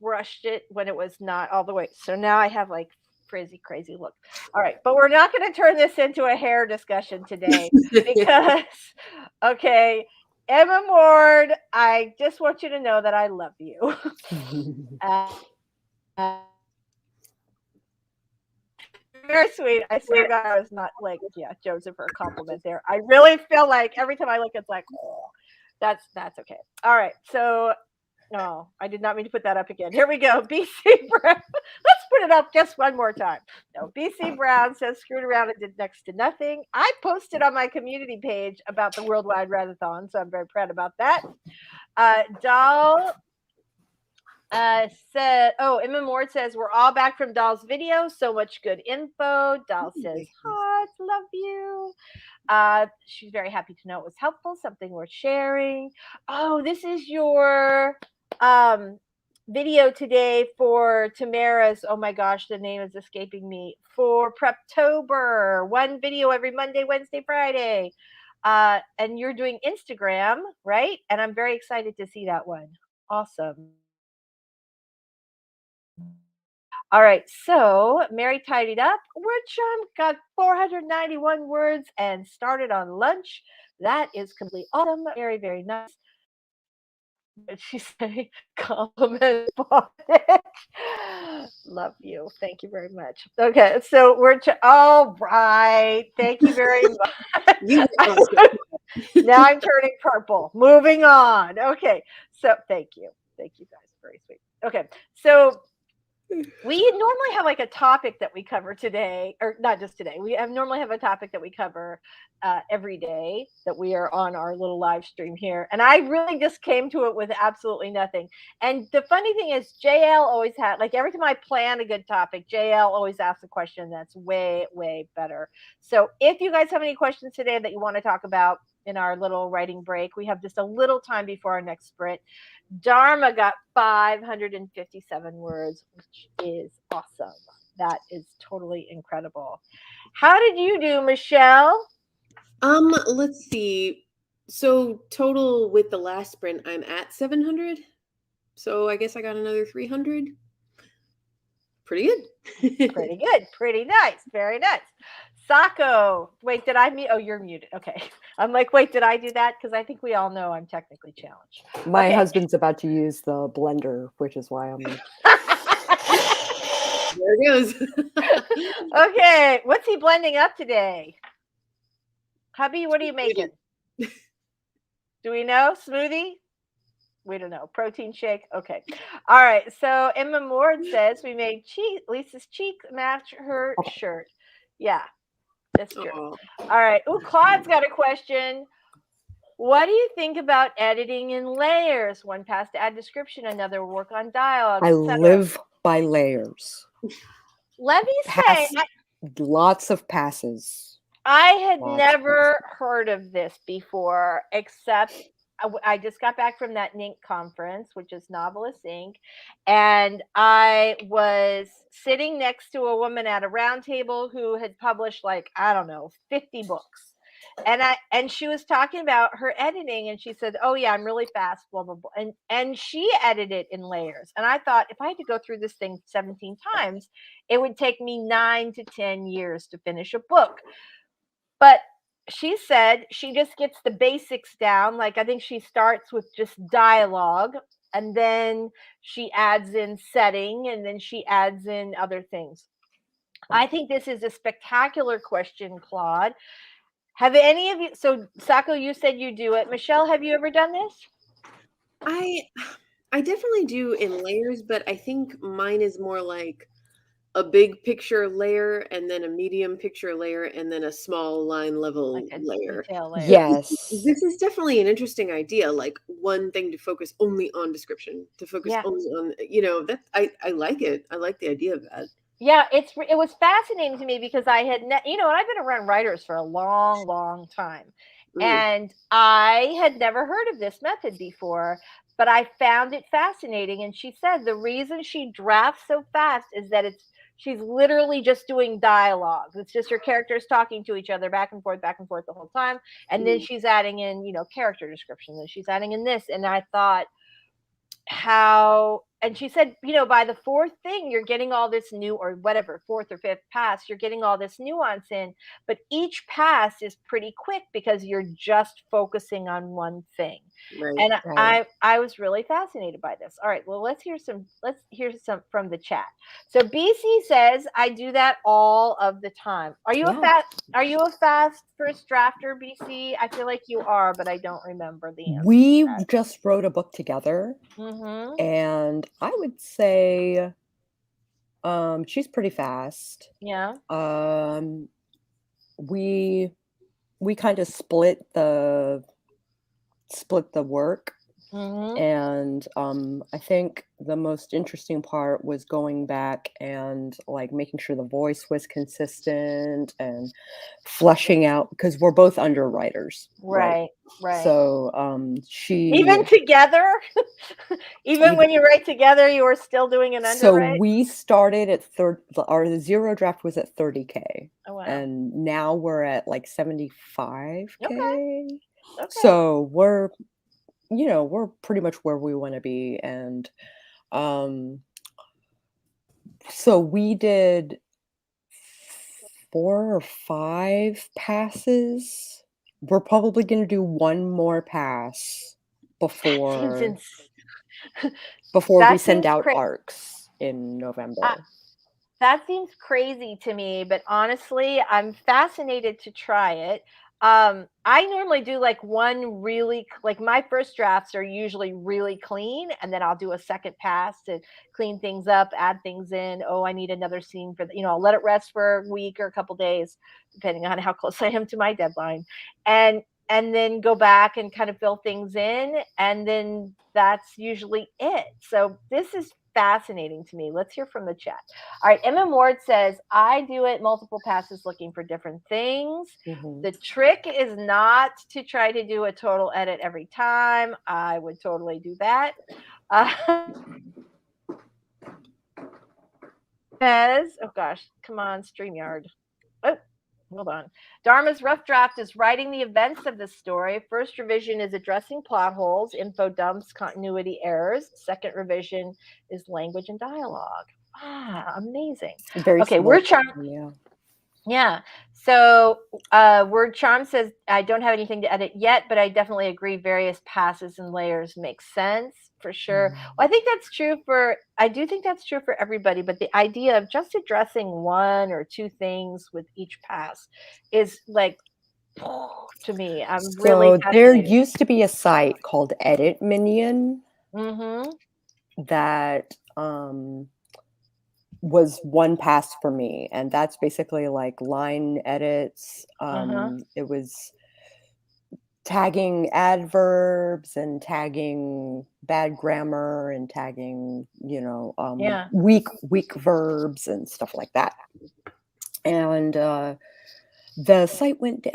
brushed it when it was not all the way. So now I have like crazy look. All right, but we're not going to turn this into a hair discussion today because okay, Emma Ward, I just want you to know that I love you. Very sweet. I swear to God, I was not like, yeah, Joseph, for a compliment there. I really feel like every time I look, it's like, oh, that's okay. All right, so no, I did not mean to put that up again. Here we go. BC Brown. Let's put it up just one more time. No, BC Brown says screwed around and did next to nothing. I posted on my community page about the Worldwide Readathon, so I'm very proud about that. Doll said, oh, Emma Ward says, we're all back from Doll's video. So much good info. Doll says, heart, love you. She's very happy to know it was helpful, something worth sharing. Oh, this is your video today for Tamara's, oh my gosh, the name is escaping me, for Preptober. One video every Monday, Wednesday, Friday. And you're doing Instagram, right? And I'm very excited to see that one. Awesome. All right, so Mary tidied up. Which got 491 words and started on lunch. That is completely awesome. Very, very nice. Did she say compliment? Love you. Thank you very much. Okay, so we're all right. Thank you very much. Now I'm turning purple. Moving on. Okay, so thank you. Thank you guys. Very sweet. Okay, so we normally have like a topic that we cover today, or not just today. We normally have a topic that we cover every day that we are on our little live stream here. And I really just came to it with absolutely nothing. And the funny thing is, JL always had, like every time I plan a good topic, JL always asks a question that's way, way better. So if you guys have any questions today that you want to talk about in our little writing break, we have just a little time before our next sprint. Dharma got 557 words, which is awesome. That is totally incredible. How did you do, Michelle? Let's see. So total with the last sprint, I'm at 700. So I guess I got another 300. Pretty good. Pretty good. Pretty nice. Very nice. Sako. Wait, did I mute? Oh, you're muted. Okay. I'm like, wait, did I do that? Because I think we all know I'm technically challenged. My husband's about to use the blender, which is why I'm like... There it goes. Okay. What's he blending up today? Hubby, what are you making? Do we know? Smoothie? We don't know. Protein shake? Okay. All right. So Emma Ward says we made Lisa's cheeks match her shirt. Yeah. That's true. All right. Oh, Claude's got a question. What do you think about editing in layers? One pass to add description, another work on dialogue. I live by layers. Let me say, lots of passes. I had never heard of this before, except I just got back from that NINC conference, which is Novelist Inc. And I was sitting next to a woman at a round table who had published like, I don't know, 50 books. And she was talking about her editing, and she said, "Oh yeah, I'm really fast, blah blah blah." And she edited in layers. And I thought, if I had to go through this thing 17 times, it would take me 9 to 10 years to finish a book. But she said she just gets the basics down. Like, I think she starts with just dialogue, and then she adds in setting, and then she adds in other things. I think this is a spectacular question, Claude. Have any of you, so Sako, you said you do it. Michelle, have you ever done this? I definitely do in layers, but I think mine is more like a big picture layer and then a medium picture layer and then a small line level Like a layer. detail layer. Yes. This is definitely an interesting idea, like one thing to focus only on description, to focus Yeah. only on, that I like it. I like the idea of that. Yeah, it was fascinating to me because I had, and I've been around writers for a long, long time, and I had never heard of this method before, but I found it fascinating. And she said the reason she drafts so fast is that she's literally just doing dialogue. It's just your characters talking to each other back and forth the whole time, and then she's adding in, character descriptions, and she's adding in this. And I thought, and she said, by the fourth thing, you're getting all this new, or whatever, fourth or fifth pass, you're getting all this nuance in, but each pass is pretty quick because you're just focusing on one thing. Right. And Right. I was really fascinated by this. All right, well, let's hear some from the chat. So BC says, I do that all of the time. Are you a fast first drafter, BC? I feel like you are, but I don't remember the answer. We just wrote a book together, Mm-hmm. and I would say she's pretty fast. Yeah. We kind of split the work. Mm-hmm. And I think the most interesting part was going back and like making sure the voice was consistent and fleshing out, because we're both underwriters, Right. So she Even together, even when you write together, you are still doing an so underwrite. we started at our zero draft was at 30K, Oh wow. and now we're at like 75K. Okay. So we're pretty much where we want to be. And so we did 4 or 5 passes. We're probably going to do one more pass before we send out ARCs in November. That seems crazy to me, but honestly, I'm fascinated to try it. I normally do like one really, like my first drafts are usually really clean, and then I'll do a second pass to clean things up, add things in. Oh, I need another scene for I'll let it rest for a week or a couple days, depending on how close I am to my deadline, and then go back and kind of fill things in, and then that's usually it. So this is fascinating to me. Let's hear from the chat. All right, Emma Ward says, I do it multiple passes looking for different things. Mm-hmm. The trick is not to try to do a total edit every time. I would totally do that. Says, oh gosh, come on, StreamYard. Oh, hold on. Dharma's rough draft is writing the events of the story. First revision is addressing plot holes, info dumps, continuity errors. Second revision is language and dialogue. Amazing. Very okay, Word Charm. Yeah. So Word Charm says, I don't have anything to edit yet, but I definitely agree various passes and layers make sense for sure. Well, I do think that's true for everybody, but the idea of just addressing one or two things with each pass is like, to me, I'm really fascinated. There used to be a site called Edit Minion that was one pass for me, and that's basically like line edits. It was tagging adverbs and tagging bad grammar and tagging weak verbs and stuff like that. And the site went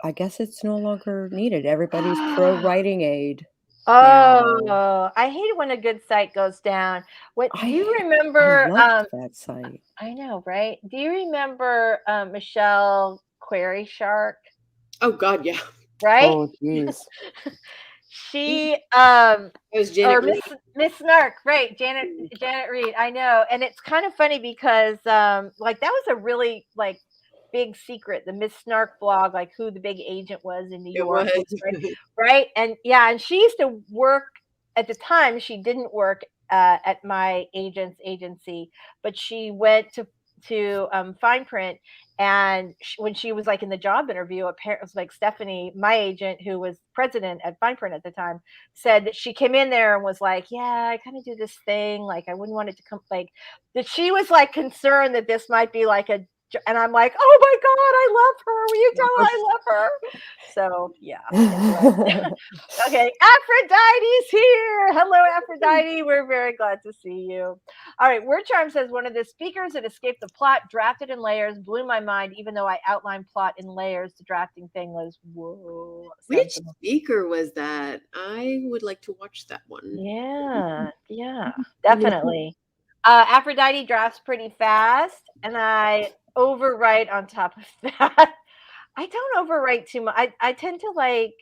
I guess it's no longer needed. Everybody's pro writing aid now. Oh, I hate it when a good site goes down. What do you I remember? loved that site. I know, right? Do you remember Michelle Query Shark? Oh God, yeah. Right? Oh, geez. She It was Janet or Reed. Miss Snark, right? Janet Reed. I know, and it's kind of funny because like that was a really like big secret, the Miss Snark blog, like who the big agent was in New It York, was. right? And yeah, and she used to work at the time. She didn't work at my agent's agency, but she went to Fine Print, and when she was like in the job interview, apparently it was like Stephanie, my agent, who was president at Fine Print at the time, said that she came in there and was like, yeah, I kind of do this thing, like I wouldn't want it to come, like that she was like concerned that this might be like a, and I'm like, oh my God, I love her. Will you tell her I love her? So yeah. Anyway. Okay, Aphrodite's here. Hello, Aphrodite. We're very glad to see you. All right, Word Charm says one of the speakers that escaped the plot, drafted in layers, blew my mind. Even though I outlined plot in layers, the drafting thing was whoa. Which speaker was that? I would like to watch that one. Yeah, definitely. Aphrodite drafts pretty fast, and I overwrite on top of that. I don't overwrite too much. I tend to like,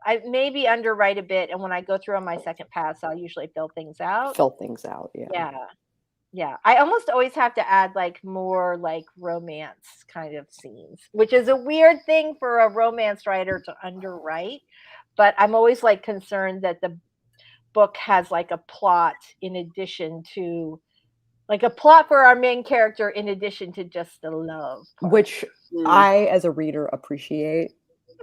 I maybe underwrite a bit, and when I go through on my second pass, I'll usually fill things out. Fill things out, yeah. Yeah. Yeah. I almost always have to add like more like romance kind of scenes, which is a weird thing for a romance writer to underwrite. But I'm always like concerned that the book has like a plot in addition to like a plot for our main character in addition to just the love part. Which I, as a reader, appreciate.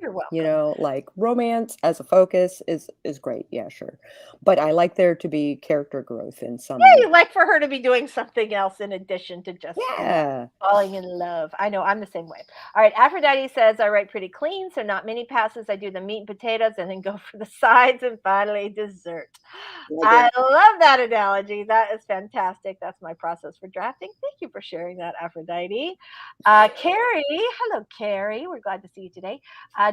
You're welcome. You know, like romance as a focus is great. Yeah, sure. But I like there to be character growth in some. Yeah, you like for her to be doing something else in addition to just Yeah. falling in love. I know, I'm the same way. All right, Aphrodite says I write pretty clean, so not many passes. I do the meat and potatoes and then go for the sides and finally dessert. I love that analogy. That is fantastic. That's my process for drafting. Thank you for sharing that, Aphrodite. Carrie, hello, Carrie. We're glad to see you today.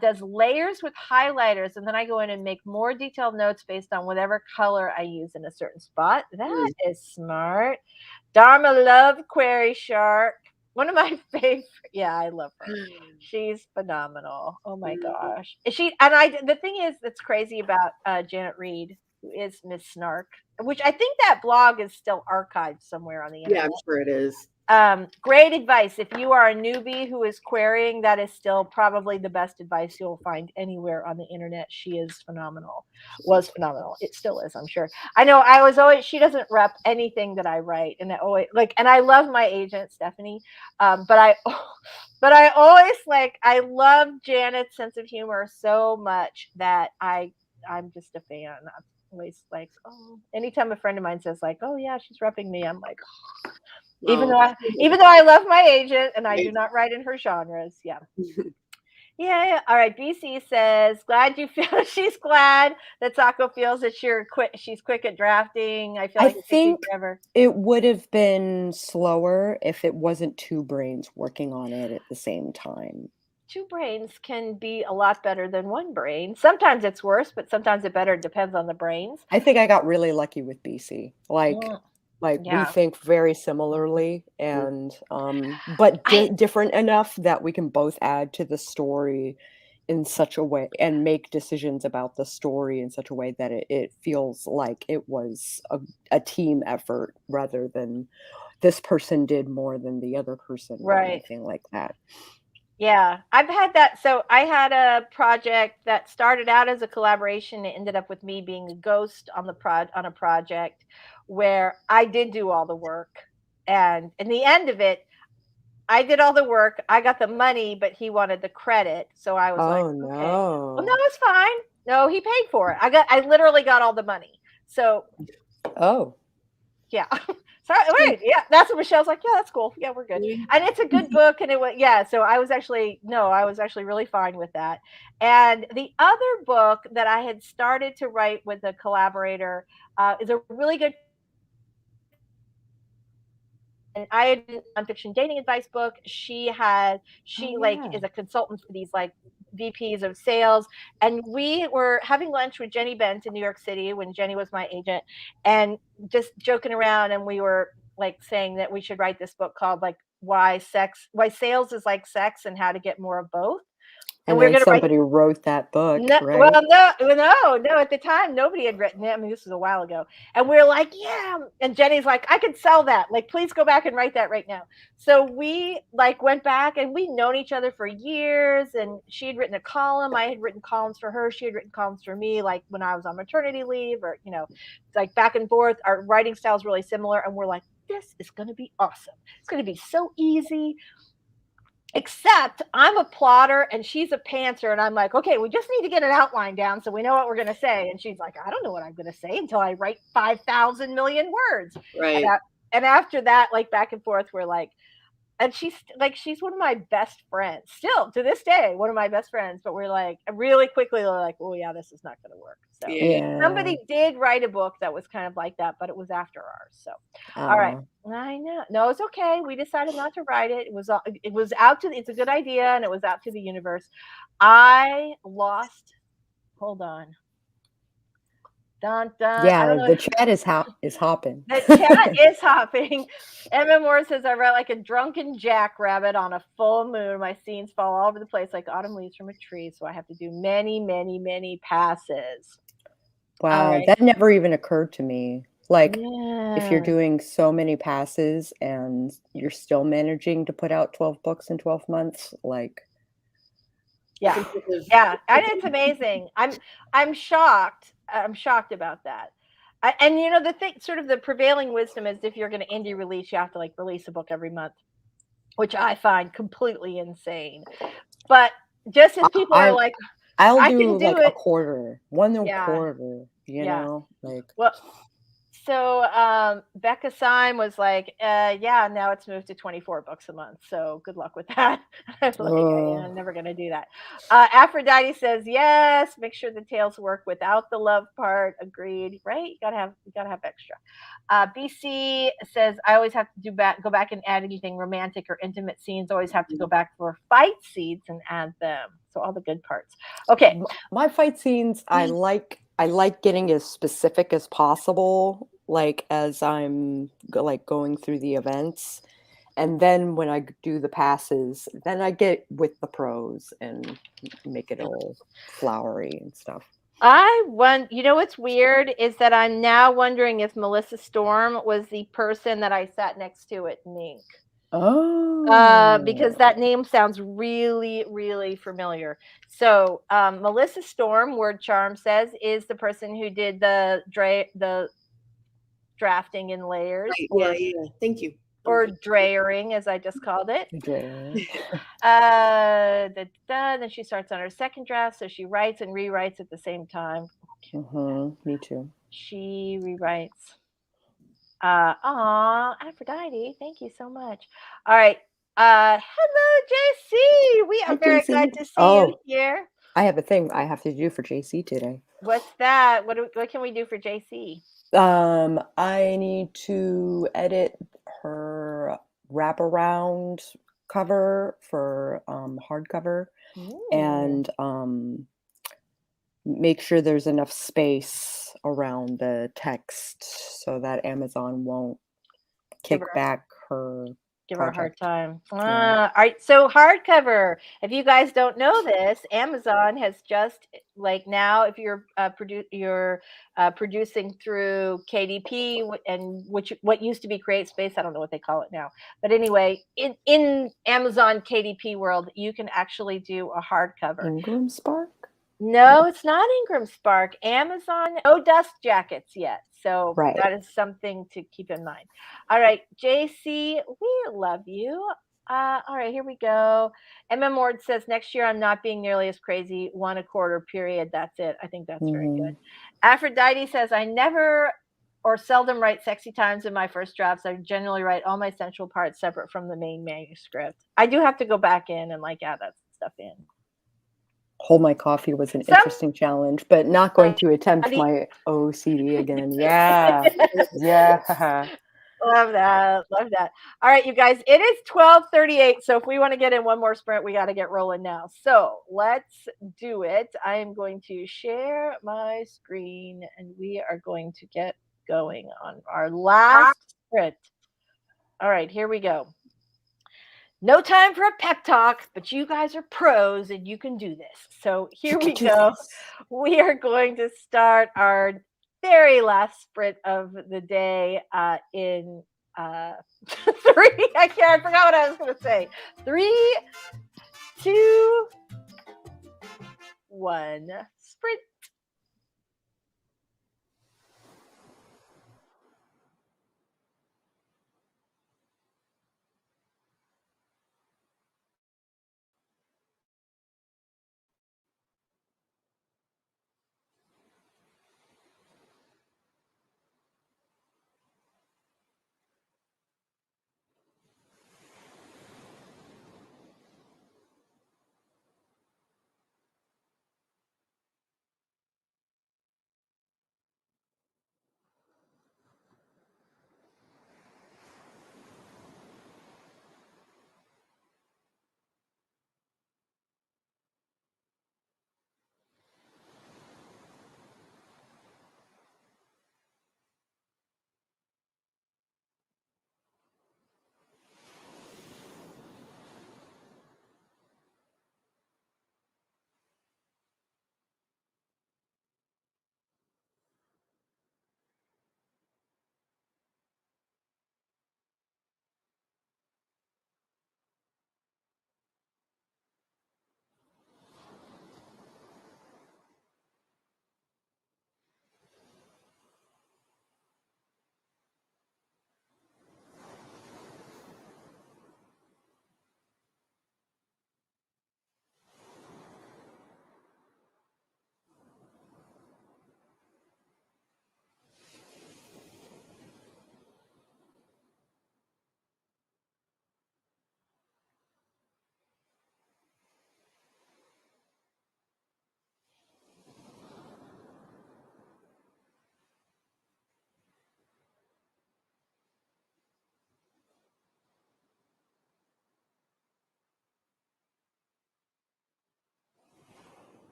Does layers with highlighters, and then I go in and make more detailed notes based on whatever color I use in a certain spot. That is smart. Dharma love Query Shark. One of my favorite. Yeah, I love her. She's phenomenal. Oh my gosh. She and I. The thing is, that's crazy about Janet Reed, who is Miss Snark, which I think that blog is still archived somewhere on the internet. Yeah, I'm sure it is. Great advice. If you are a newbie who is querying, that is still probably the best advice you'll find anywhere on the internet. She is phenomenal. Was phenomenal. It still is, I'm sure. I know I was always, she doesn't rep anything that I write. And I always like, and I love my agent, Stephanie. But I always like, I love Janet's sense of humor so much that I'm just a fan. I'm always like, oh, anytime a friend of mine says like, oh yeah, she's repping me, I'm like, even though I love my agent and I do not write in her genres. Yeah. Yeah. All right. BC says, glad you feel she's glad that Sako feels that she's quick at drafting. I feel like I think it would have been slower if it wasn't two brains working on it at the same time. Two brains can be a lot better than one brain. Sometimes it's worse, but sometimes it's better. It depends on the brains. I think I got really lucky with BC. We think very similarly, and but different enough that we can both add to the story in such a way and make decisions about the story in such a way that it feels like it was a team effort rather than this person did more than the other person or anything like that. Yeah, I've had that. So I had a project that started out as a collaboration. It ended up with me being a ghost on a project where I did do all the work. And in the end of it, I did all the work. I got the money, but he wanted the credit. So I was like, no. Okay. Well, no, it's fine. No, he paid for it. I literally got all the money. So yeah. Sorry, wait, yeah, that's what Michelle's like. Yeah, that's cool. Yeah, we're good. And it's a good book, and it was So I was actually really fine with that. And the other book that I had started to write with a collaborator is a really good. And I had a nonfiction dating advice book. She is a consultant for these like VPs of sales, and we were having lunch with Jenny Bent in New York City when Jenny was my agent, and just joking around, and we were like saying that we should write this book called like why sales is like sex and how to get more of both. And we're then going to write. somebody wrote that book, No, right? well, no. At the time, nobody had written it. I mean, this was a while ago, and we are like, yeah. And Jenny's like, I could sell that. Like, please go back and write that right now. So we like went back, and we'd known each other for years. And she had written a column. I had written columns for her. She had written columns for me, like when I was on maternity leave, or like back and forth. Our writing styles really similar, and we're like, this is going to be awesome. It's going to be so easy. Except I'm a plotter and she's a pantser, and I'm like, okay, we just need to get an outline down so we know what we're going to say. And she's like, I don't know what I'm going to say until I write 5,000 million words. Right. And after that, like back and forth, we're like, and she's one of my best friends still to this day, one of my best friends. But we're like, really quickly, we're like, oh yeah, this is not going to work. So somebody did write a book that was kind of like that, but it was after ours. So, all right. I know. No, it's okay. We decided not to write it. It was out to, it's a good idea. And it was out to the universe. Hold on. Dun, dun. Yeah, the chat is hopping. The chat is hopping. Emma Moore says, I write like a drunken jackrabbit on a full moon. My scenes fall all over the place like autumn leaves from a tree. So I have to do many, many, many passes. Wow, right. That never even occurred to me. Like, if you're doing so many passes and you're still managing to put out 12 books in 12 months, like. Yeah. And it's amazing. I'm shocked. I'm shocked about that. And the thing, sort of the prevailing wisdom is if you're going to indie release, you have to like release a book every month, which I find completely insane. But just as people are like, I'll do like a quarter, one quarter, you know, like. Well, so Becca Syme was like, now it's moved to 24 books a month. So good luck with that. I'm like, I'm never going to do that. Aphrodite says, yes, make sure the tales work without the love part. Agreed. Right? You gotta have extra. BC says, I always have to go back and add anything romantic or intimate scenes. Always have to go back for fight scenes and add them. So all the good parts. Okay. My fight scenes, I like getting as specific as possible, like as I'm like going through the events. And then when I do the passes, then I get with the prose and make it all flowery and stuff. What's weird is that I'm now wondering if Melissa Storm was the person that I sat next to at NINC. Because that name sounds really, really familiar. So Melissa Storm, Word Charm says, is the person who did the drafting in layers. Right. Yeah. Thank you. Or drayering, as I just called it. Then she starts on her second draft, so she writes and rewrites at the same time. Me too. She rewrites. Aphrodite, thank you so much. All right. Hello, JC. We are very glad to see you here. I have a thing I have to do for JC today. What's that? What can we do for JC? I need to edit her wraparound cover for hardcover. And make sure there's enough space around the text so that Amazon won't kick back her Give her a hard time. All right. So hardcover. If you guys don't know this, Amazon has just like now, if you're producing through KDP and what used to be CreateSpace, I don't know what they call it now, but anyway, in Amazon KDP world, you can actually do a hardcover. Ingram Spark? No, it's not Ingram Spark. Amazon, no dust jackets yet. So that is something to keep in mind. All right, JC, we love you. All right, here we go. MM Ward says, next year I'm not being nearly as crazy. 1 a quarter, period. That's it. I think that's very good. Aphrodite says, I never or seldom write sexy times in my first drafts. I generally write all my central parts separate from the main manuscript. I do have to go back in and like add that stuff in. Hold My Coffee was an interesting challenge, but not going to attempt my OCD again. Yeah. Love that. Love that. All right, you guys, it is 12:38. So if we want to get in one more sprint, we got to get rolling now. So let's do it. I am going to share my screen and we are going to get going on our last sprint. All right, here we go. No time for a pep talk, but you guys are pros and you can do this. So here we go. We are going to start our very last sprint of the day in three. I forgot what I was going to say. 3, 2, 1. Sprint.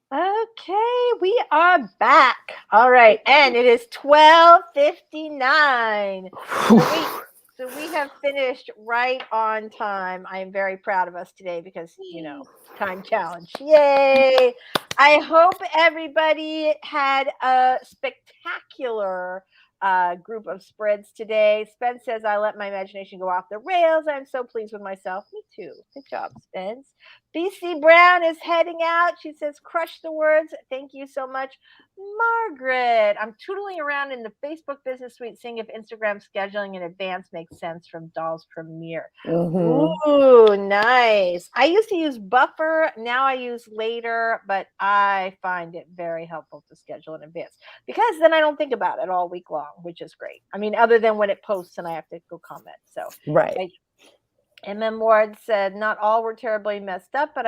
Okay, we are back. All right, and it is 12:59. So we have finished right on time. I am very proud of us today because, time challenge. Yay! I hope everybody had a spectacular group of spreads today. Spence says, I let my imagination go off the rails. I'm so pleased with myself. Me too. Good job, Spence. BC Brown is heading out. She says, crush the words. Thank you so much. Margaret, I'm tootling around in the Facebook Business Suite seeing if Instagram scheduling in advance makes sense from Doll's Premiere. Ooh, nice. I used to use Buffer. Now I use Later, but I find it very helpful to schedule in advance because then I don't think about it all week long, which is great. I mean, other than when it posts and I have to go comment. So, right. MM Ward said, not all were terribly messed up, but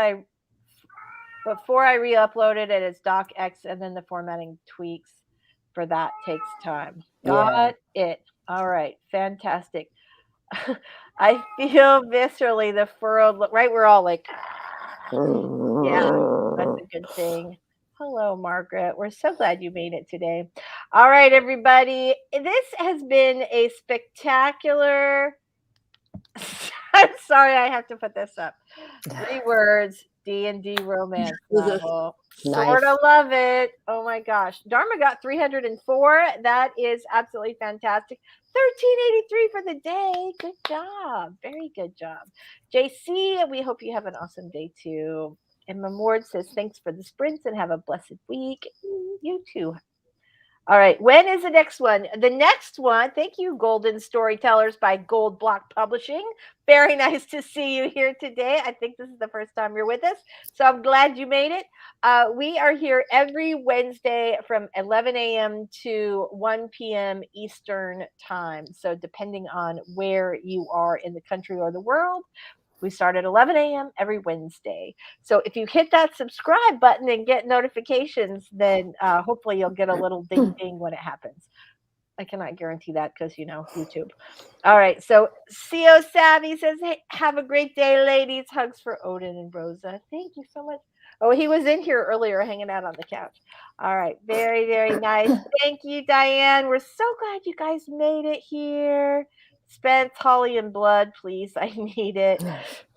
before I re-uploaded it, it's docx, and then the formatting tweaks for that takes time. Got it. All right. Fantastic. I feel viscerally the furrowed look. Right? We're all like, yeah, that's a good thing. Hello, Margaret. We're so glad you made it today. All right, everybody. This has been a spectacular. I'm sorry, I have to put this up. 3 words, D&D romance novel. Sort of love it. Oh my gosh. Dharma got 304. That is absolutely fantastic. 1383 for the day. Good job. Very good job. JC, we hope you have an awesome day too. And Memord says, thanks for the sprints and have a blessed week. You too. All right. When is the next one? The next one, thank you, Golden Storytellers by Gold Block Publishing. Very nice to see you here today. I think this is the first time you're with us, so I'm glad you made it. We are here every Wednesday from 11 a.m. to 1 p.m. Eastern time. So depending on where you are in the country or the world, we start at 11 a.m. every Wednesday. So if you hit that subscribe button and get notifications, then hopefully you'll get a little ding ding when it happens. I cannot guarantee that because, YouTube. All right. So CO Savvy says, hey, have a great day, ladies. Hugs for Odin and Rosa. Thank you so much. Oh, he was in here earlier hanging out on the couch. All right. Very, very nice. Thank you, Diane. We're so glad you guys made it here. Spence, Holly, and Blood, please. I need it.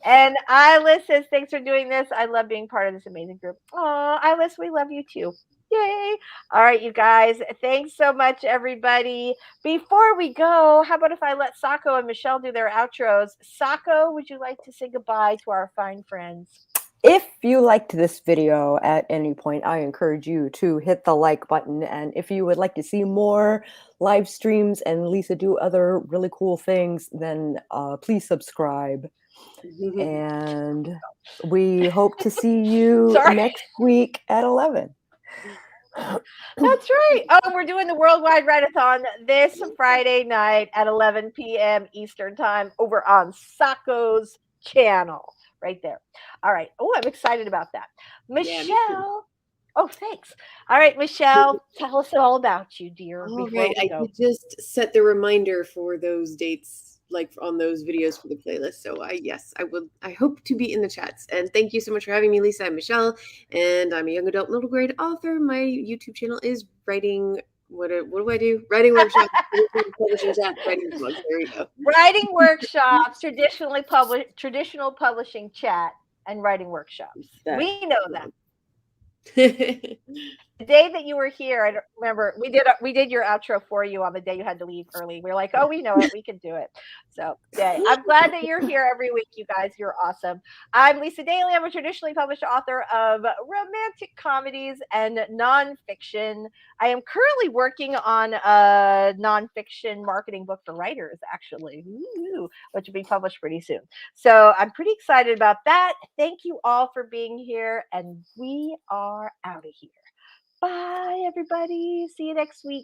And Ilis says, thanks for doing this. I love being part of this amazing group. Oh, Ilis, we love you too. Yay. All right, you guys. Thanks so much, everybody. Before we go, how about if I let Sako and Michelle do their outros? Sako, would you like to say goodbye to our fine friends? If you liked this video at any point, I encourage you to hit the like button. And if you would like to see more live streams and Lisa do other really cool things, then please subscribe. And we hope to see you next week at 11. That's right. Oh, we're doing the Worldwide Write-a-thon this Friday night at 11 p.m. Eastern time over on Sako's channel. Right there. All right. Oh, I'm excited about that. Michelle. Oh, thanks. All right, Michelle, tell us all about you, dear. All right. I could just set the reminder for those dates, like on those videos for the playlist. So I hope to be in the chats. And thank you so much for having me, Lisa. I'm Michelle, and I'm a young adult middle grade author. My YouTube channel is writing. What do I do? Writing workshops, publishing chat, writing books. There we go. Writing workshops, traditional publishing chat, and writing workshops. We know that. The day that you were here, I don't remember. We did your outro for you on the day you had to leave early. We were like, oh, we know it. We can do it. So yeah, I'm glad that you're here every week, you guys. You're awesome. I'm Lisa Daly. I'm a traditionally published author of romantic comedies and nonfiction. I am currently working on a nonfiction marketing book for writers, actually, which will be published pretty soon. So I'm pretty excited about that. Thank you all for being here, and we are out of here. Bye, everybody. See you next week.